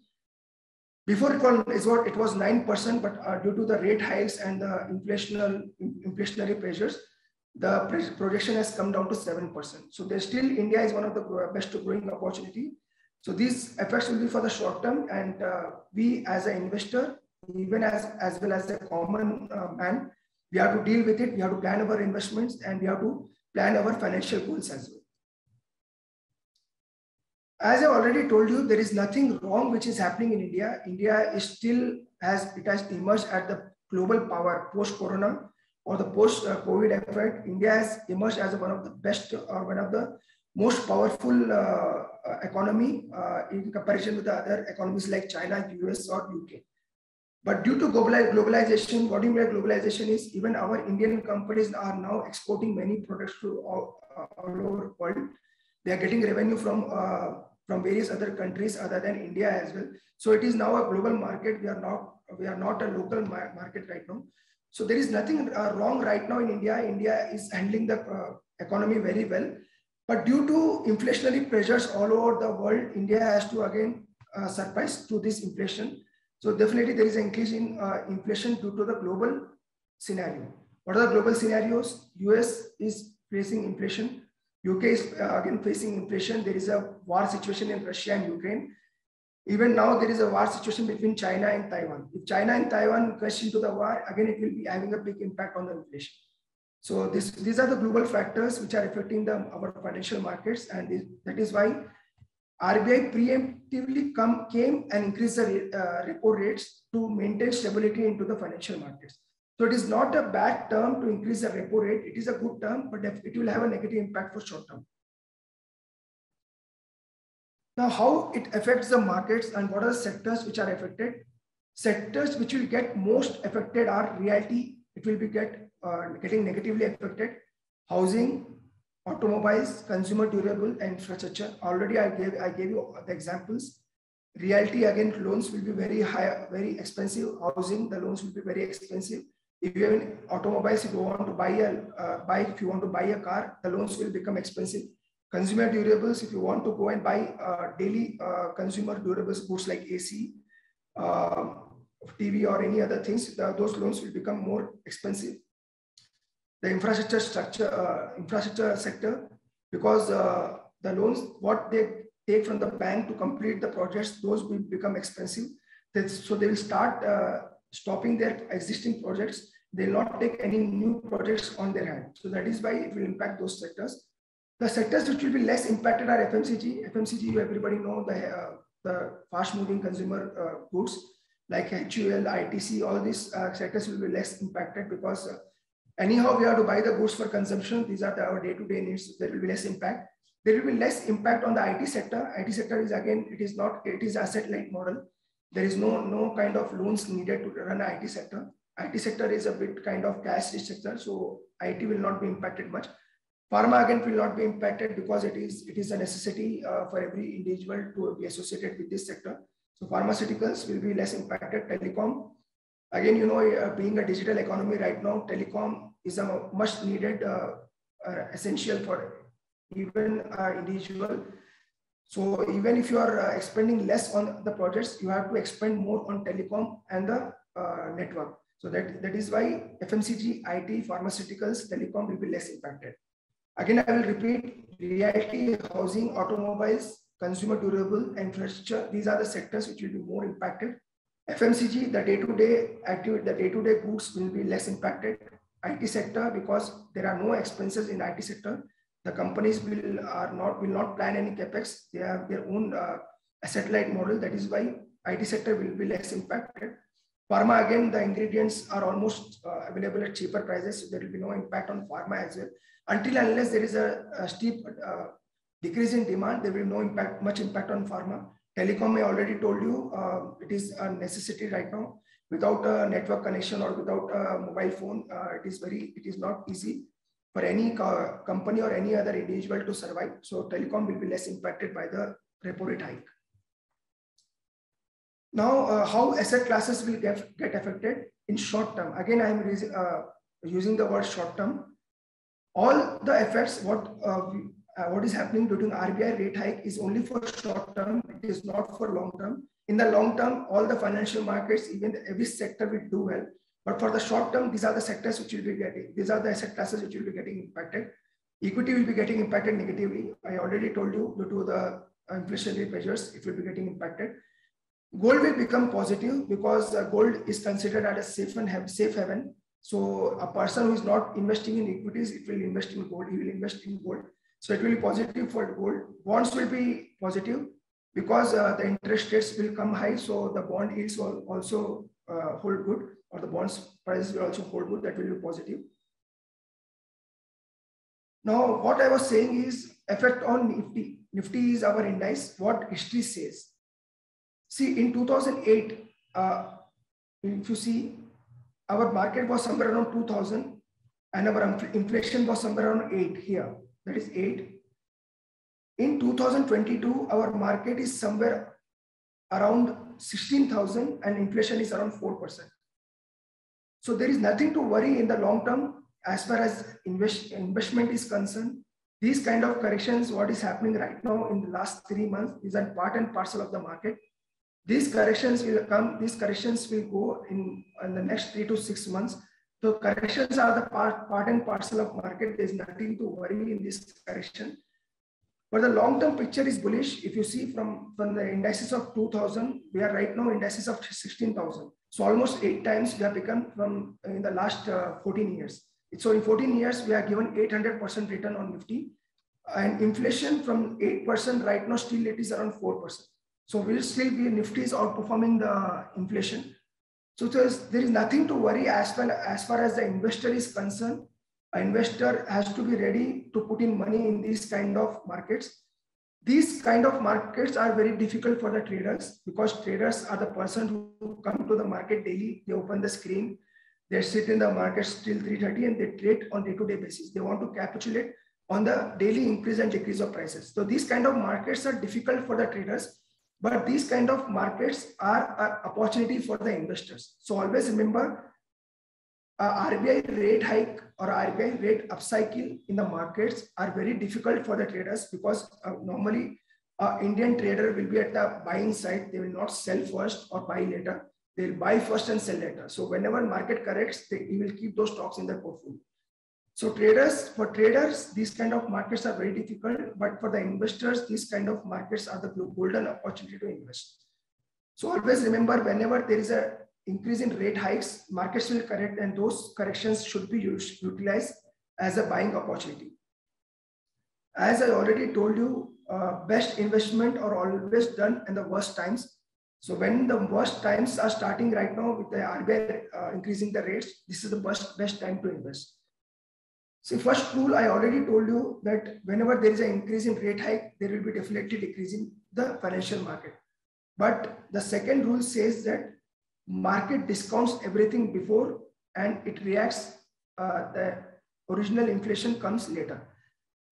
Before it was 9%, but due to the rate hikes and the inflationary pressures, the projection has come down to 7%. So there's still India is one of the best growing opportunity. So these effects will be for the short term, and we as an investor, even as well as a common man, we have to deal with it. We have to plan our investments, and we have to plan our financial goals as well. As I already told you, there is nothing wrong which is happening in India. India is still has emerged as the global power post-corona or the post-COVID effect. India has emerged as one of the best or one of the most powerful economy in comparison with the other economies like China, US or UK. But due to globalization, what do you mean by globalization is even our Indian companies are now exporting many products to all over the world. They are getting revenue from various other countries other than India as well. So it is now a global market. We are not a local market right now. So there is nothing wrong right now in India. India is handling the economy very well. But due to inflationary pressures all over the world, India has to again surprise to this inflation. So definitely there is an increase in inflation due to the global scenario. What are the global scenarios? US is facing inflation. UK is again facing inflation. There is a war situation in Russia and Ukraine. Even now there is a war situation between China and Taiwan. If China and Taiwan crash into the war, again it will be having a big impact on the inflation. So these are the global factors which are affecting our financial markets, and that is why RBI preemptively came and increased the repo rates to maintain stability into the financial markets. So it is not a bad term to increase the repo rate. It is a good term, but it will have a negative impact for short term. Now, how it affects the markets and what are the sectors which are affected? Sectors which will get most affected are realty. It will be getting negatively affected. Housing, automobiles, consumer durable, and infrastructure. Already I gave you the examples. Realty, again, loans will be very high, very expensive. Housing, the loans will be very expensive. If you have automobiles, if you want to buy a bike, if you want to buy a car, the loans will become expensive. Consumer durables, if you want to go and buy daily consumer durables goods like AC, TV or any other things, those loans will become more expensive. The infrastructure sector, because the loans, what they take from the bank to complete the projects, those will become expensive. So they will start stopping their existing projects. They will not take any new projects on their hand. So that is why it will impact those sectors. The sectors which will be less impacted are FMCG. FMCG, everybody know the fast-moving consumer goods like HUL, ITC, all these sectors will be less impacted because anyhow we have to buy the goods for consumption. These are our day-to-day needs. There will be less impact. There will be less impact on the IT sector. IT sector is, again, it is asset-light model. There is no kind of loans needed to run an IT sector. IT sector is a bit kind of cash-rich sector, so IT will not be impacted much. Pharma, again, will not be impacted because it is a necessity for every individual to be associated with this sector. So pharmaceuticals will be less impacted. Telecom, again, you know, being a digital economy right now, telecom is a much needed essential for even individual. So even if you are expending less on the projects, you have to expend more on telecom and the network. So that is why FMCG, IT, pharmaceuticals, telecom will be less impacted. Again, I will repeat: realty, housing, automobiles, consumer durable, infrastructure. These are the sectors which will be more impacted. FMCG, the day-to-day activity, the day-to-day goods will be less impacted. IT sector, because there are no expenses in IT sector. The companies will not plan any capex. They have their own asset-light model. That is why IT sector will be less impacted. Pharma, again, the ingredients are almost available at cheaper prices. So there will be no impact on pharma as well. Until unless there is a steep decrease in demand, there will be much impact on pharma. Telecom, I already told you, it is a necessity right now. Without a network connection or without a mobile phone, it is not easy for any company or any other individual to survive. So telecom will be less impacted by the repo rate hike. Now, how asset classes will get affected in short term? Again, I am using the word short term. All the effects, what is happening during RBI rate hike is only for short term. It is not for long term. In the long term, all the financial markets, even every sector will do well. But for the short term, these are the sectors which will be getting, these are the asset classes which will be getting impacted. Equity will be getting impacted negatively. I already told you, due to the inflationary pressures, it will be getting impacted. Gold will become positive because gold is considered as a safe haven. So a person who is not investing in equities, it will invest in gold. He will invest in gold. So it will be positive for gold. Bonds will be positive because the interest rates will come high. So the bond yields will also hold good, or the bonds prices will also hold good. That will be positive. Now, what I was saying is effect on Nifty. Nifty is our index. What history says. See, in 2008, if you see, our market was somewhere around 2000 and our inflation was somewhere around 8 here. That is 8. In 2022, our market is somewhere around 16,000 and inflation is around 4%. So there is nothing to worry in the long term as far as investment is concerned. These kind of corrections, what is happening right now in the last 3 months, is a part and parcel of the market. These corrections will come, these corrections will go in the next 3 to 6 months. So corrections are the part and parcel of market. There's nothing to worry in this correction. But the long-term picture is bullish. If you see from the indices of 2000, we are right now indices of 16,000. So almost 8 times we have become from in the last 14 years. So in 14 years, we are given 800% return on Nifty, and inflation from 8% right now, still it is around 4%. So we'll still be, Nifty is outperforming the inflation. So there is nothing to worry as far as the investor is concerned. An investor has to be ready to put in money in these kind of markets. These kind of markets are very difficult for the traders, because traders are the person who come to the market daily. They open the screen, they sit in the markets till 3:30 and they trade on day-to-day basis. They want to capitulate on the daily increase and decrease of prices. So these kind of markets are difficult for the traders, but these kind of markets are an opportunity for the investors. So always remember, RBI rate hike or RBI rate upcycle in the markets are very difficult for the traders, because normally Indian trader will be at the buying side. They will not sell first or buy later. They will buy first and sell later. So whenever market corrects, he will keep those stocks in their portfolio. So for traders, these kind of markets are very difficult, but for the investors, these kind of markets are the golden opportunity to invest. So always remember, whenever there is a increase in rate hikes, markets will correct, and those corrections should be utilized as a buying opportunity. As I already told you, best investment are always done in the worst times. So when the worst times are starting right now with the RBI increasing the rates, this is the best time to invest. So first rule, I already told you that whenever there is an increase in rate hike, there will be definitely decreasing the financial market. But the second rule says that market discounts everything before and it reacts, the original inflation comes later.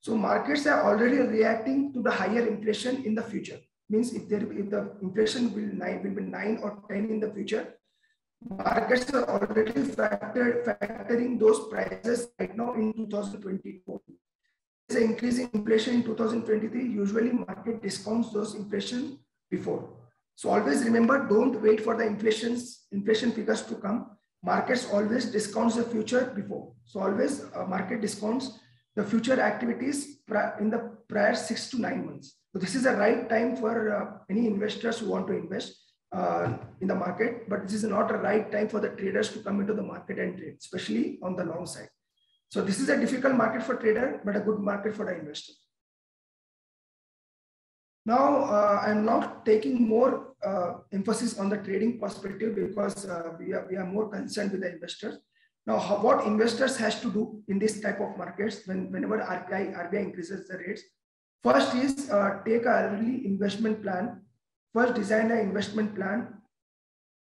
So markets are already reacting to the higher inflation in the future. Means if the inflation will be 9 or 10 in the future, markets are already factoring those prices right now in 2024. There's an increase in inflation in 2023. Usually market discounts those inflation before. So always remember, don't wait for the inflation figures to come. Markets always discounts the future before. So always market discounts the future activities in the prior 6 to 9 months. So this is the right time for any investors who want to invest in the market, but this is not a right time for the traders to come into the market and trade, especially on the long side. So this is a difficult market for trader, but a good market for the investor. Now, I'm not taking more emphasis on the trading perspective, because we are more concerned with the investors. Now, what investors has to do in this type of markets whenever RBI increases the rates? First is take an early investment plan. First, design an investment plan.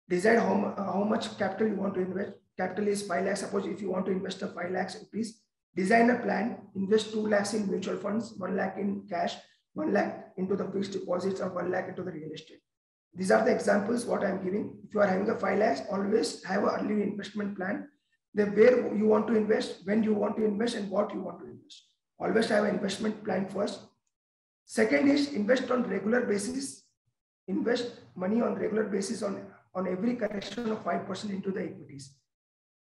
Decide how much capital you want to invest. Capital is 5 lakhs. Suppose if you want to invest 5 lakhs rupees, design a plan. Invest 2 lakhs in mutual funds, 1 lakh in cash, 1 lakh into the fixed deposits, or 1 lakh into the real estate. These are the examples what I'm giving. If you are having a 5 lakhs, always have an early investment plan. Where you want to invest, when you want to invest, and what you want to invest. Always have an investment plan first. Second is invest on regular basis. Invest money on regular basis on every correction of 5% into the equities.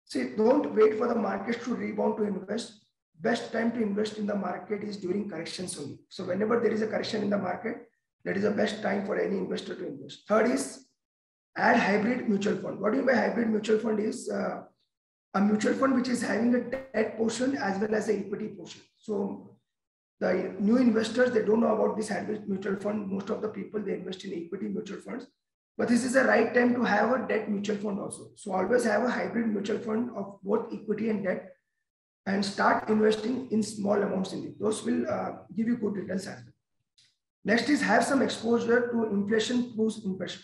See, don't wait for the markets to rebound to invest. Best time to invest in the market is during corrections only. So whenever there is a correction in the market, that is the best time for any investor to invest. Third is add hybrid mutual fund. What do you mean by hybrid mutual fund is a mutual fund which is having a debt portion as well as an equity portion. So the new investors, they don't know about this hybrid mutual fund. Most of the people, they invest in equity mutual funds. But this is the right time to have a debt mutual fund also. So always have a hybrid mutual fund of both equity and debt, and start investing in small amounts in it. Those will give you good returns as well. Next is have some exposure to inflation-proof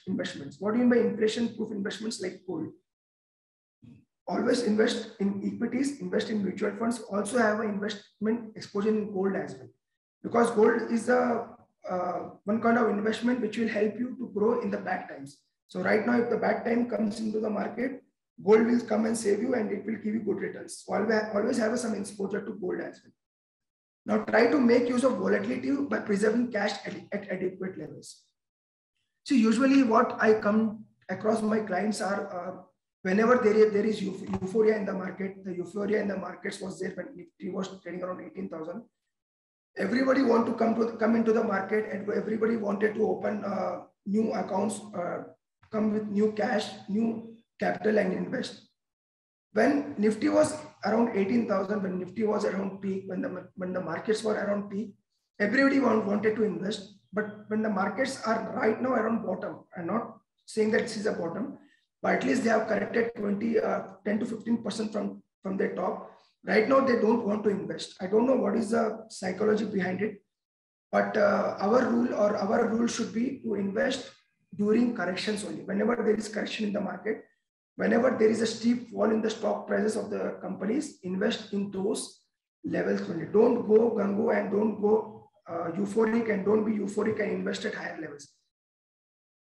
investments. What do you mean by inflation-proof investments? Like gold. Always invest in equities, invest in mutual funds. Also have an investment exposure in gold as well, because gold is a one kind of investment which will help you to grow in the bad times. So right now, if the bad time comes into the market, gold will come and save you, and it will give you good returns. So always have some exposure to gold as well. Now try to make use of volatility by preserving cash at adequate levels. So usually what I come across my clients are whenever there is euphoria in the market. The euphoria in the markets was there when Nifty was trading around 18,000. Everybody want to come into the market, and everybody wanted to open new accounts, come with new cash, new capital, and invest. When Nifty was around 18,000, when Nifty was around peak, when the markets were around peak, everybody wanted to invest. But when the markets are right now around bottom, I'm not saying that this is a bottom, but at least they have corrected 10 to 15% from their top. Right now, they don't want to invest. I don't know what is the psychology behind it, but our rule should be to invest during corrections only. Whenever there is correction in the market, whenever there is a steep fall in the stock prices of the companies, invest in those levels only. Don't go gung-ho and don't go euphoric, and don't be euphoric and invest at higher levels.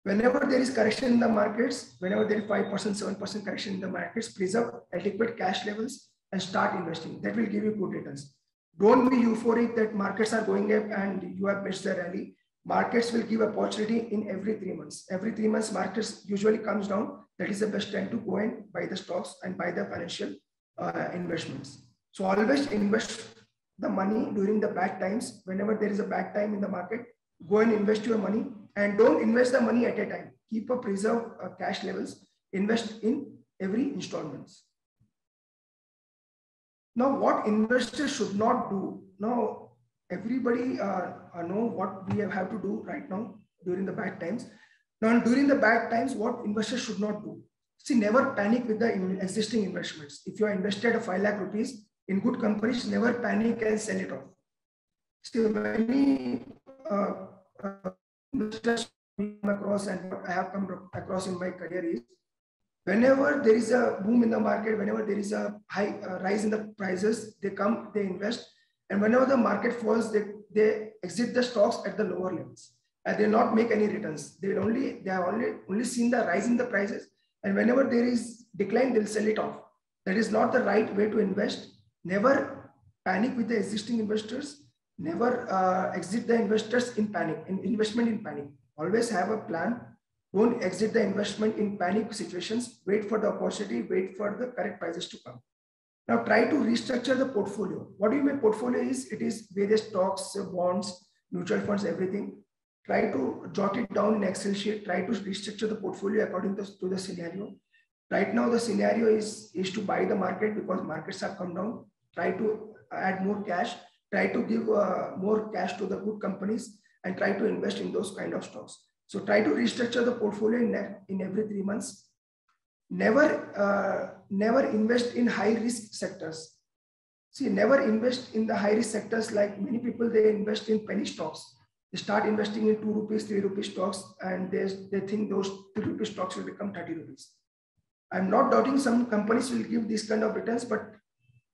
Whenever there is correction in the markets, whenever there is 5%, 7% correction in the markets, preserve adequate cash levels and start investing. That will give you good returns. Don't be euphoric that markets are going up and you have missed the rally. Markets will give opportunity in every 3 months. Every 3 months, markets usually comes down. That is the best time to go and buy the stocks and buy the financial investments. So always invest the money during the bad times. Whenever there is a bad time in the market, go and invest your money, and don't invest the money at a time. Keep a preserve cash levels. Invest in every installments. Now, what investors should not do. Now, everybody know what we have to do right now during the bad times. Now, during the bad times, what investors should not do. See, never panic with the existing investments. If you are invested 5 lakh rupees in good companies, never panic and sell it off. See, many investors come across, and what I have come across in my career is, whenever there is a boom in the market, whenever there is a high rise in the prices, they come, they invest, and whenever the market falls, they exit the stocks at the lower levels, and they not make any returns. They have only seen the rise in the prices, and whenever there is decline, they'll sell it off. That is not the right way to invest. Never panic with the existing investors. Never exit the investors in panic, investment in panic. Always have a plan. Don't exit the investment in panic situations. Wait for the opportunity, wait for the correct prices to come. Now try to restructure the portfolio. What do you mean portfolio is? It is various stocks, bonds, mutual funds, everything. Try to jot it down in Excel sheet. Try to restructure the portfolio according to the scenario. Right now the scenario is to buy the market because markets have come down. Try to add more cash. Try to give more cash to the good companies and try to invest in those kind of stocks. So try to restructure the portfolio in every 3 months. Never invest in high risk sectors. See, never invest in the high risk sectors. Like many people, they invest in penny stocks. They start investing in 2 rupees, 3 rupees stocks, and they think those 2 rupees stocks will become 30 rupees. I'm not doubting some companies will give these kind of returns, but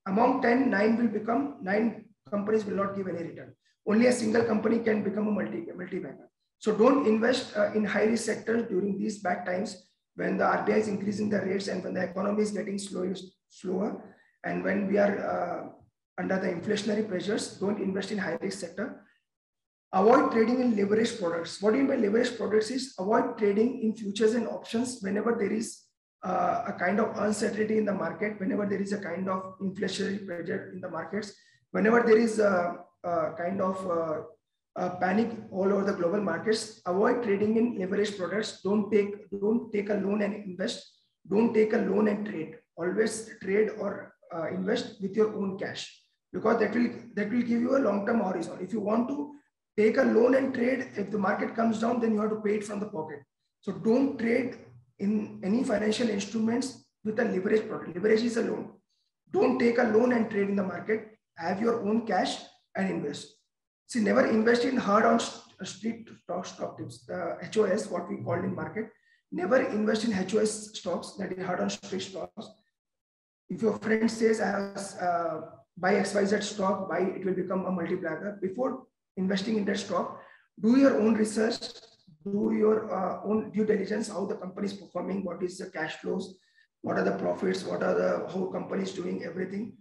among 10, 9 companies will not give any return. Only a single company can become a multi-bagger. So don't invest in high risk sectors during these bad times when the RBI is increasing the rates and when the economy is getting slower, and when we are under the inflationary pressures. Don't invest in high risk sector. Avoid trading in leveraged products. What do you mean by leveraged products is avoid trading in futures and options whenever there is a kind of uncertainty in the market, whenever there is a kind of inflationary pressure in the markets, whenever there is a kind of panic all over the global markets. Avoid trading in leveraged products. Don't take a loan and invest. Don't take a loan and trade. Always trade or invest with your own cash, because that will give you a long-term horizon. If you want to take a loan and trade, if the market comes down, then you have to pay it from the pocket. So don't trade in any financial instruments with a leverage product. Leverage is a loan. Don't take a loan and trade in the market. Have your own cash and invest. See, never invest in hard on street stock tips, HOS, what we call in market. Never invest in HOS stocks, that is hard on street stocks. If your friend says, buy XYZ stock, buy, it will become a multi-bagger. Before investing in that stock, do your own research, do your own due diligence, how the company is performing, what is the cash flows, what are the profits, what are the whole company is doing, everything.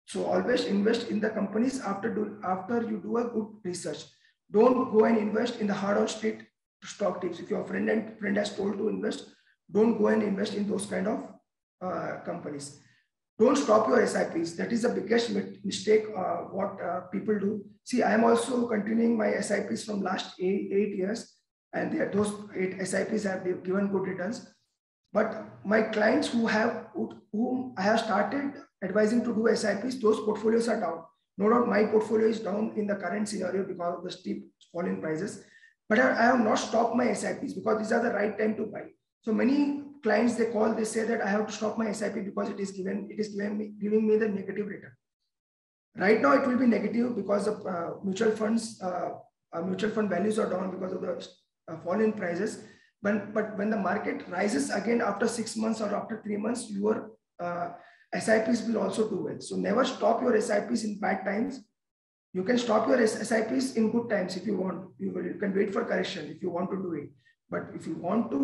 So always invest in the companies after you do a good research. Don't go and invest in the hard on street stock tips. If your friend has told to invest, don't go and invest in those kind of companies. Don't stop your SIPs. That is the biggest mistake what people do. See, I am also continuing my SIPs from last 8 years, and those 8 SIPs have given good returns. But my clients whom I have started advising to do SIPs, those portfolios are down. No doubt my portfolio is down in the current scenario because of the steep fall in prices. But I have not stopped my SIPs because these are the right time to buy. So many clients, they say that I have to stop my SIP because it is giving me the negative return. Right now it will be negative because of mutual fund values are down because of the fall in prices. But when the market rises again after 6 months or after 3 months, your SIPs will also do well. So never stop your SIPs in bad times. You can stop your SIPs in good times if you want. You can wait for correction if you want to do it. But if you want to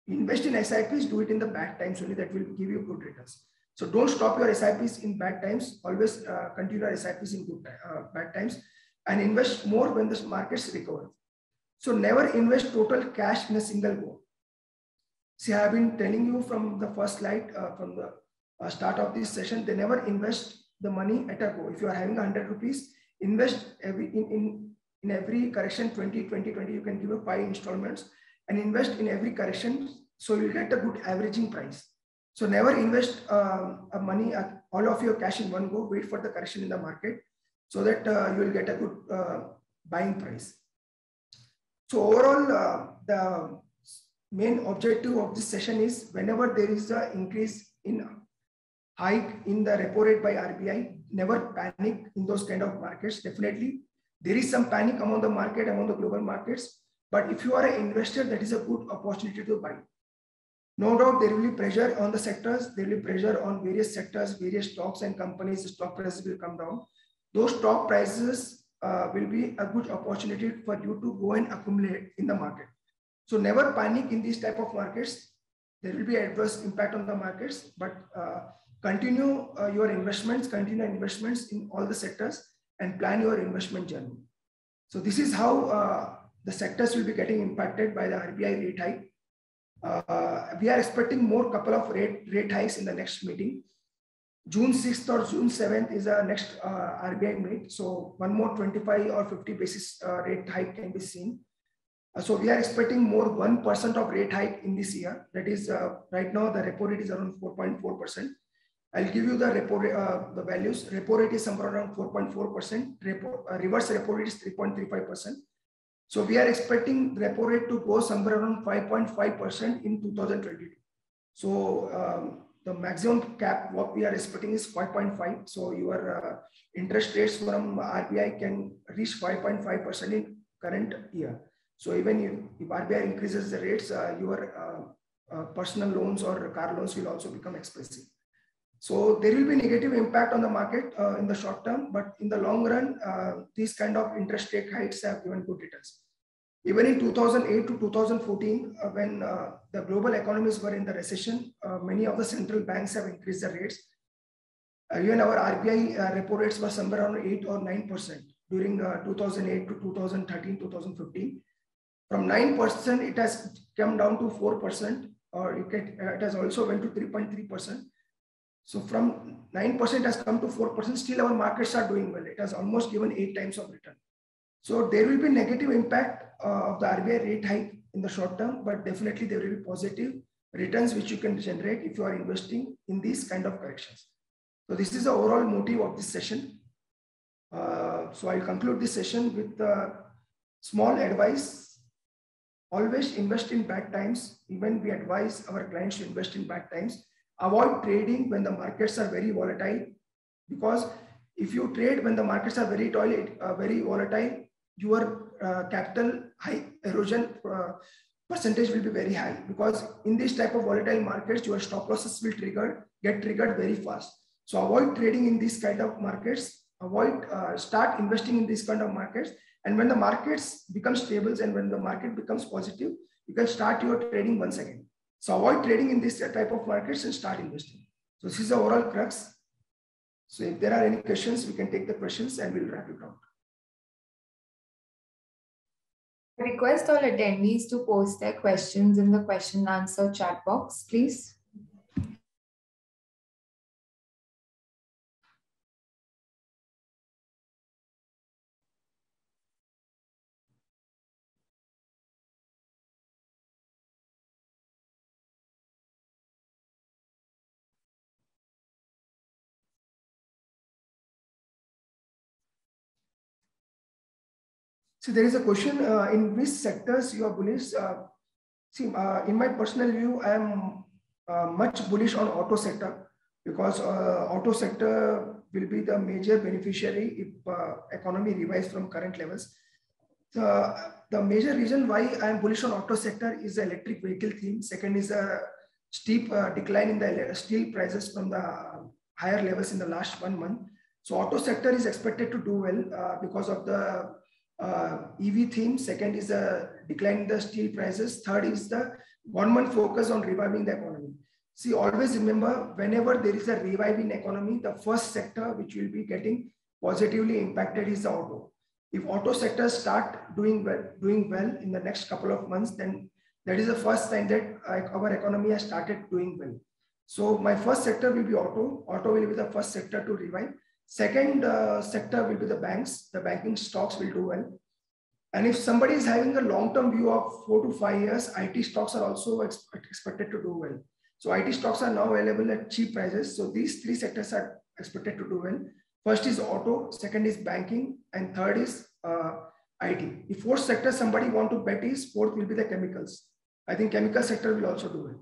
invest in SIPs, do it in the bad times only. That will give you good returns. So don't stop your SIPs in bad times. Always continue your SIPs in bad times, and invest more when the markets recover. So never invest total cash in a single go. See, I have been telling you from the first slide, from the start of this session, they never invest the money at a go. If you are having 100 rupees, invest in every correction 20, 20, 20. You can give a 5 installments and invest in every correction. So you'll get a good averaging price. So never invest all of your cash in one go. Wait for the correction in the market so that you will get a good buying price. So overall, the main objective of this session is whenever there is an increase in hike in the repo rate by RBI, never panic in those kind of markets. Definitely, there is some panic among the market, among the global markets. But if you are an investor, that is a good opportunity to buy. No doubt there will be pressure on the sectors. There will be pressure on various sectors, various stocks and companies. The stock prices will come down. Those stock prices will be a good opportunity for you to go and accumulate in the market. So never panic in these type of markets. There will be adverse impact on the markets, but continue your investments, in all the sectors and plan your investment journey. So this is how the sectors will be getting impacted by the RBI rate hike. We are expecting more couple of rate hikes in the next meeting. June 6th or June 7th is our next RBI meet. So one more 25 or 50 basis rate hike can be seen. So we are expecting more 1% of rate hike in this year. That is right now the repo rate is around 4.4%. I'll give you the the values. Repo rate is somewhere around 4.4%. Reverse repo rate is 3.35%. So we are expecting repo rate to go somewhere around 5.5% in 2022. So the maximum cap what we are expecting is 5.5. So your interest rates from RBI can reach 5.5% in current year. So even if RBI increases the rates, your personal loans or car loans will also become expensive. So there will be negative impact on the market in the short term, but in the long run, these kind of interest rate hikes have given good returns. Even in 2008 to 2014, when the global economies were in the recession, many of the central banks have increased the rates. Even our RBI repo rates were somewhere around 8 or 9% during 2008 to 2013, 2015. From 9%, it has come down to 4%, or it has also went to 3.3%. So from 9% has come to 4%, still our markets are doing well. It has almost given 8 times of return. So there will be negative impact of the RBI rate hike in the short term, but definitely there will be positive returns which you can generate if you are investing in these kind of corrections. So this is the overall motive of this session. So I'll conclude this session with a small advice. Always invest in bad times. Even we advise our clients to invest in bad times. Avoid trading when the markets are very volatile, because if you trade when the markets are very volatile, your capital high erosion percentage will be very high, because in this type of volatile markets, your stop losses will get triggered very fast. So avoid trading in these kind of markets. Start investing in these kind of markets. And when the markets become stable and when the market becomes positive, you can start your trading once again. So avoid trading in this type of markets and start investing. So this is the overall crux. So if there are any questions, we can take the questions and we'll wrap it up. I request all attendees to post their questions in the question and answer chat box, please. So there is a question in which sectors you are bullish. In my personal view, I am much bullish on auto sector because auto sector will be the major beneficiary if economy revives from current levels. The major reason why I am bullish on auto sector is the electric vehicle theme. Second is a steep decline in the steel prices from the higher levels in the last 1 month. So auto sector is expected to do well because of the EV theme. Second is the decline in the steel prices. Third is the government focus on reviving the economy. See, always remember, whenever there is a revive in economy, the first sector which will be getting positively impacted is the auto. If auto sectors start doing well in the next couple of months, then that is the first sign that our economy has started doing well. So my first sector will be auto. Auto will be the first sector to revive. Second sector will be the banks. The banking stocks will do well. And if somebody is having a long-term view of 4 to 5 years, IT stocks are also expected to do well. So IT stocks are now available at cheap prices. So these three sectors are expected to do well. First is auto, second is banking, and third is IT. The fourth sector somebody want to bet is, fourth will be the chemicals. I think chemical sector will also do well.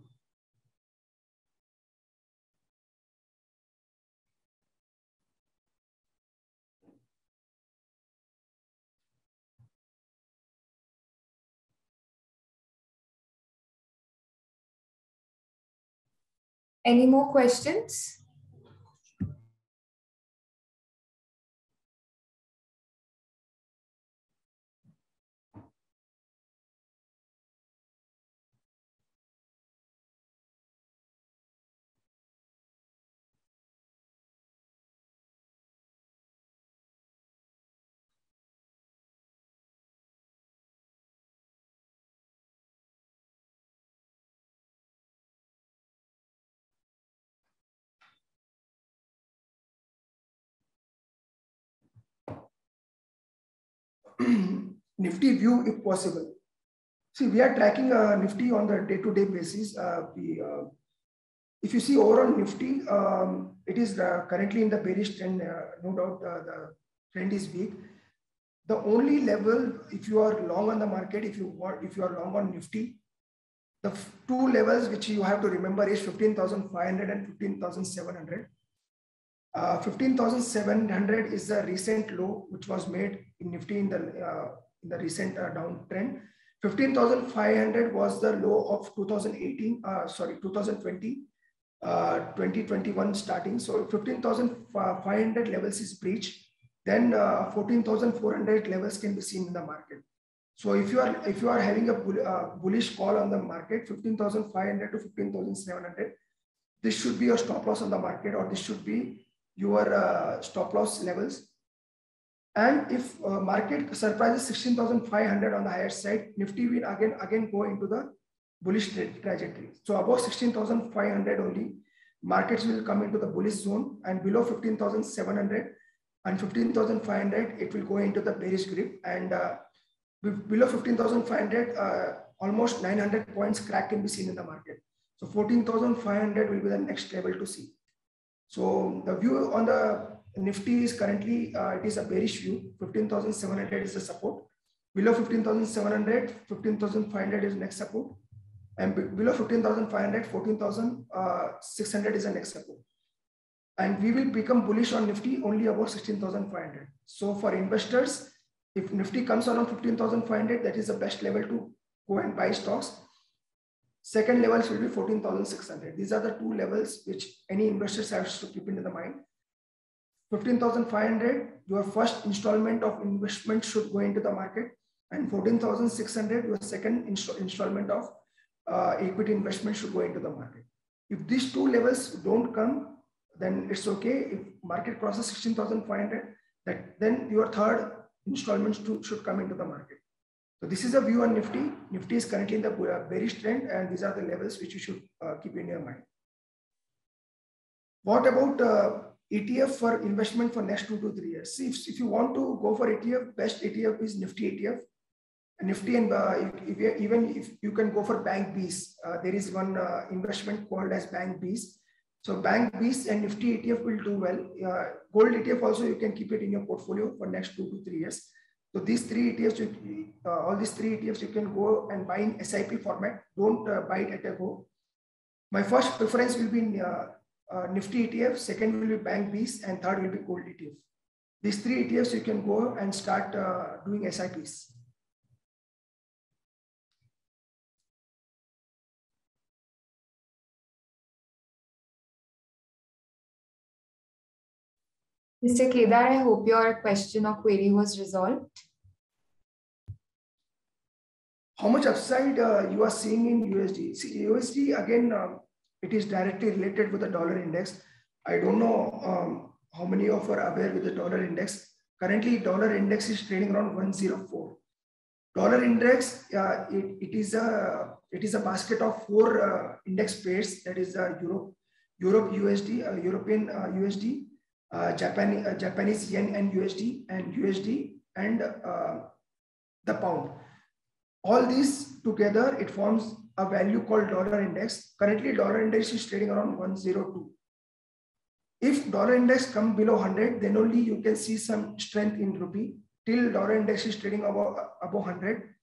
Any more questions? Nifty view if possible. See, we are tracking Nifty on the day-to-day basis. If you see overall Nifty, it is currently in the bearish trend. No doubt the trend is weak. The only level, if you are long on the market, if you are long on Nifty, the two levels which you have to remember is 15,500 and 15,700. 15,700 is the recent low which was made in Nifty in the recent downtrend. 15,500 was the low of 2020, 2021 starting. So 15,500 levels is breached. Then 14,400 levels can be seen in the market. So if you are having a bullish call on the market, 15,500 to 15,700, this should be your stop loss on the market, or this should be your stop loss levels. And if market surprises 16,500 on the higher side, Nifty will again go into the bullish trajectory. So above 16,500 only, markets will come into the bullish zone, and below 15,700 and 15,500, it will go into the bearish grip. And below 15,500, almost 900 points crack can be seen in the market. So 14,500 will be the next level to see. So the view on the Nifty is currently, it is a bearish view. 15,700 is the support. Below 15,700, 15,500 is next support. And below 15,500, 14,600 is the next support. And we will become bullish on Nifty only above 16,500. So for investors, if Nifty comes around 15,500, that is the best level to go and buy stocks. Second levels will be 14,600. These are the two levels which any investors has to keep into the mind. 15,500, your first installment of investment should go into the market, and 14,600, your second installment of equity investment should go into the market. If these two levels don't come, then it's okay. If market crosses 16,500, then your third installment should come into the market. So this is a view on Nifty. Nifty is currently in the bearish trend, and these are the levels which you should keep in your mind. What about ETF for investment for next 2 to 3 years? See, if you want to go for ETF, best ETF is Nifty ETF. Nifty, and even if you can go for Bank Bs, there is one investment called as Bank Bs. So Bank Bs and Nifty ETF will do well. Gold ETF also, you can keep it in your portfolio for next 2 to 3 years. So these three ETFs, all these three ETFs, you can go and buy in SIP format. Don't buy it at a go. My first preference will be Nifty ETF, second will be Bank Bs, and third will be Gold ETF. These three ETFs, you can go and start doing SIPs. Mr. Kedar, I hope your question or query was resolved. How much upside you are seeing in USD? See, USD, again, it is directly related with the dollar index. I don't know how many of you are aware with the dollar index. Currently, dollar index is trading around 104. Dollar index, it is a basket of four index pairs. That is Europe USD, European USD, Japanese yen and USD and the pound. All these together, it forms a value called dollar index. Currently, dollar index is trading around 102. If dollar index come below 100, then only you can see some strength in rupee. Till dollar index is trading above 100,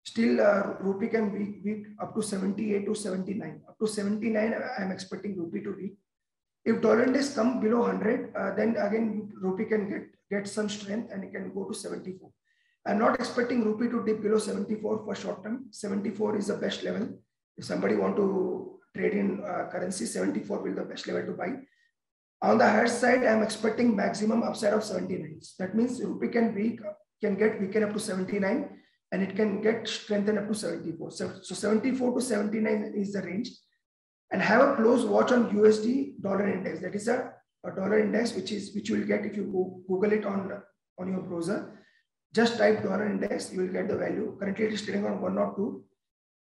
still rupee can weak up to 78 to 79. Up to 79, I am expecting rupee to weak. If dollar index come below 100, then again rupee can get some strength and it can go to 74. I'm not expecting rupee to dip below 74 for short term. 74 is the best level. If somebody want to trade in currency, 74 will be the best level to buy. On the higher side, I'm expecting maximum upside of 79. That means rupee can get weakened up to 79 and it can get strengthened up to 74. So 74 to 79 is the range. And have a close watch on USD dollar index. That is a dollar index which you will get if you Google it on your browser. Just type dollar index, you will get the value. Currently, it is trading on 102.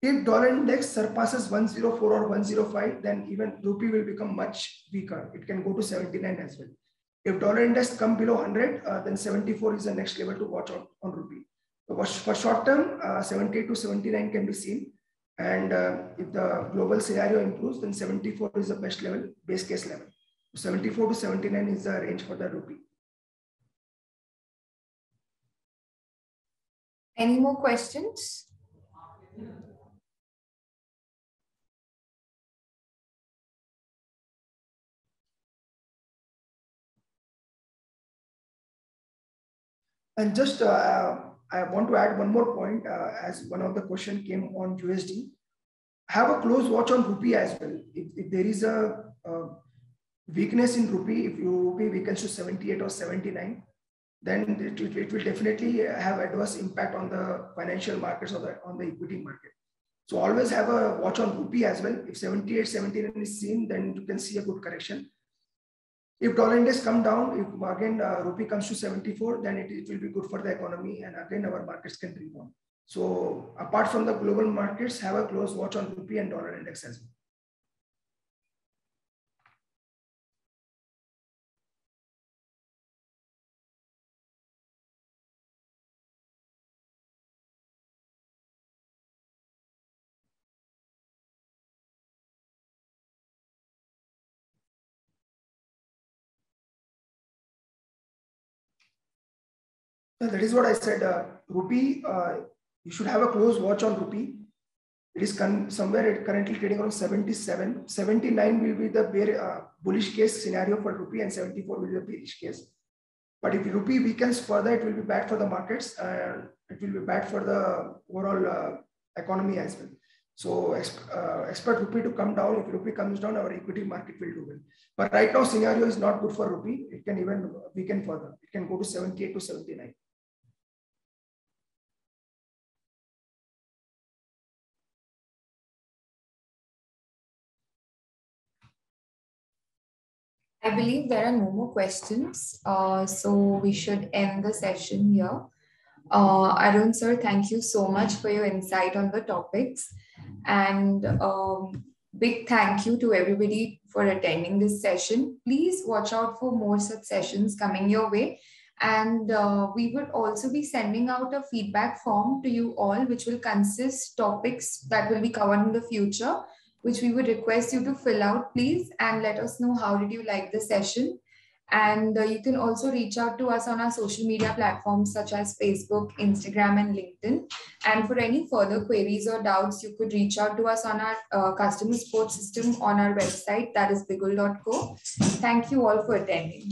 If dollar index surpasses 104 or 105, then even rupee will become much weaker. It can go to 79 as well. If dollar index come below 100, then 74 is the next level to watch on rupee. So for short term, 78 to 79 can be seen. And if the global scenario improves, then 74 is the best level, base case level. 74 to 79 is the range for the rupee. Any more questions? And just I want to add one more point as one of the question came on USD. Have a close watch on rupee as well. If there is a weakness in rupee, if rupee weakens to 78 or 79, then it will definitely have adverse impact on the financial markets or on the equity market. So always have a watch on rupee as well. If 78, 79 is seen, then you can see a good correction. If dollar index come down, if again rupee comes to 74, then it will be good for the economy and again our markets can rebound. So apart from the global markets, have a close watch on rupee and dollar index as well. So that is what I said. Rupee, you should have a close watch on rupee. It is somewhere currently trading around 77. 79 will be the bullish case scenario for rupee and 74 will be the bearish case. But if rupee weakens further, it will be bad for the markets and it will be bad for the overall economy as well. So expect rupee to come down. If rupee comes down, our equity market will do well. But right now, scenario is not good for rupee. It can even weaken further. It can go to 78 to 79. I believe there are no more questions. So we should end the session here. Arun sir, thank you so much for your insight on the topics. And big thank you to everybody for attending this session. Please watch out for more such sessions coming your way. And we will also be sending out a feedback form to you all, which will consist topics that will be covered in the future, which we would request you to fill out, please, and let us know how did you like the session. And you can also reach out to us on our social media platforms such as Facebook, Instagram, and LinkedIn. And for any further queries or doubts, you could reach out to us on our customer support system on our website, that is bigul.co. Thank you all for attending.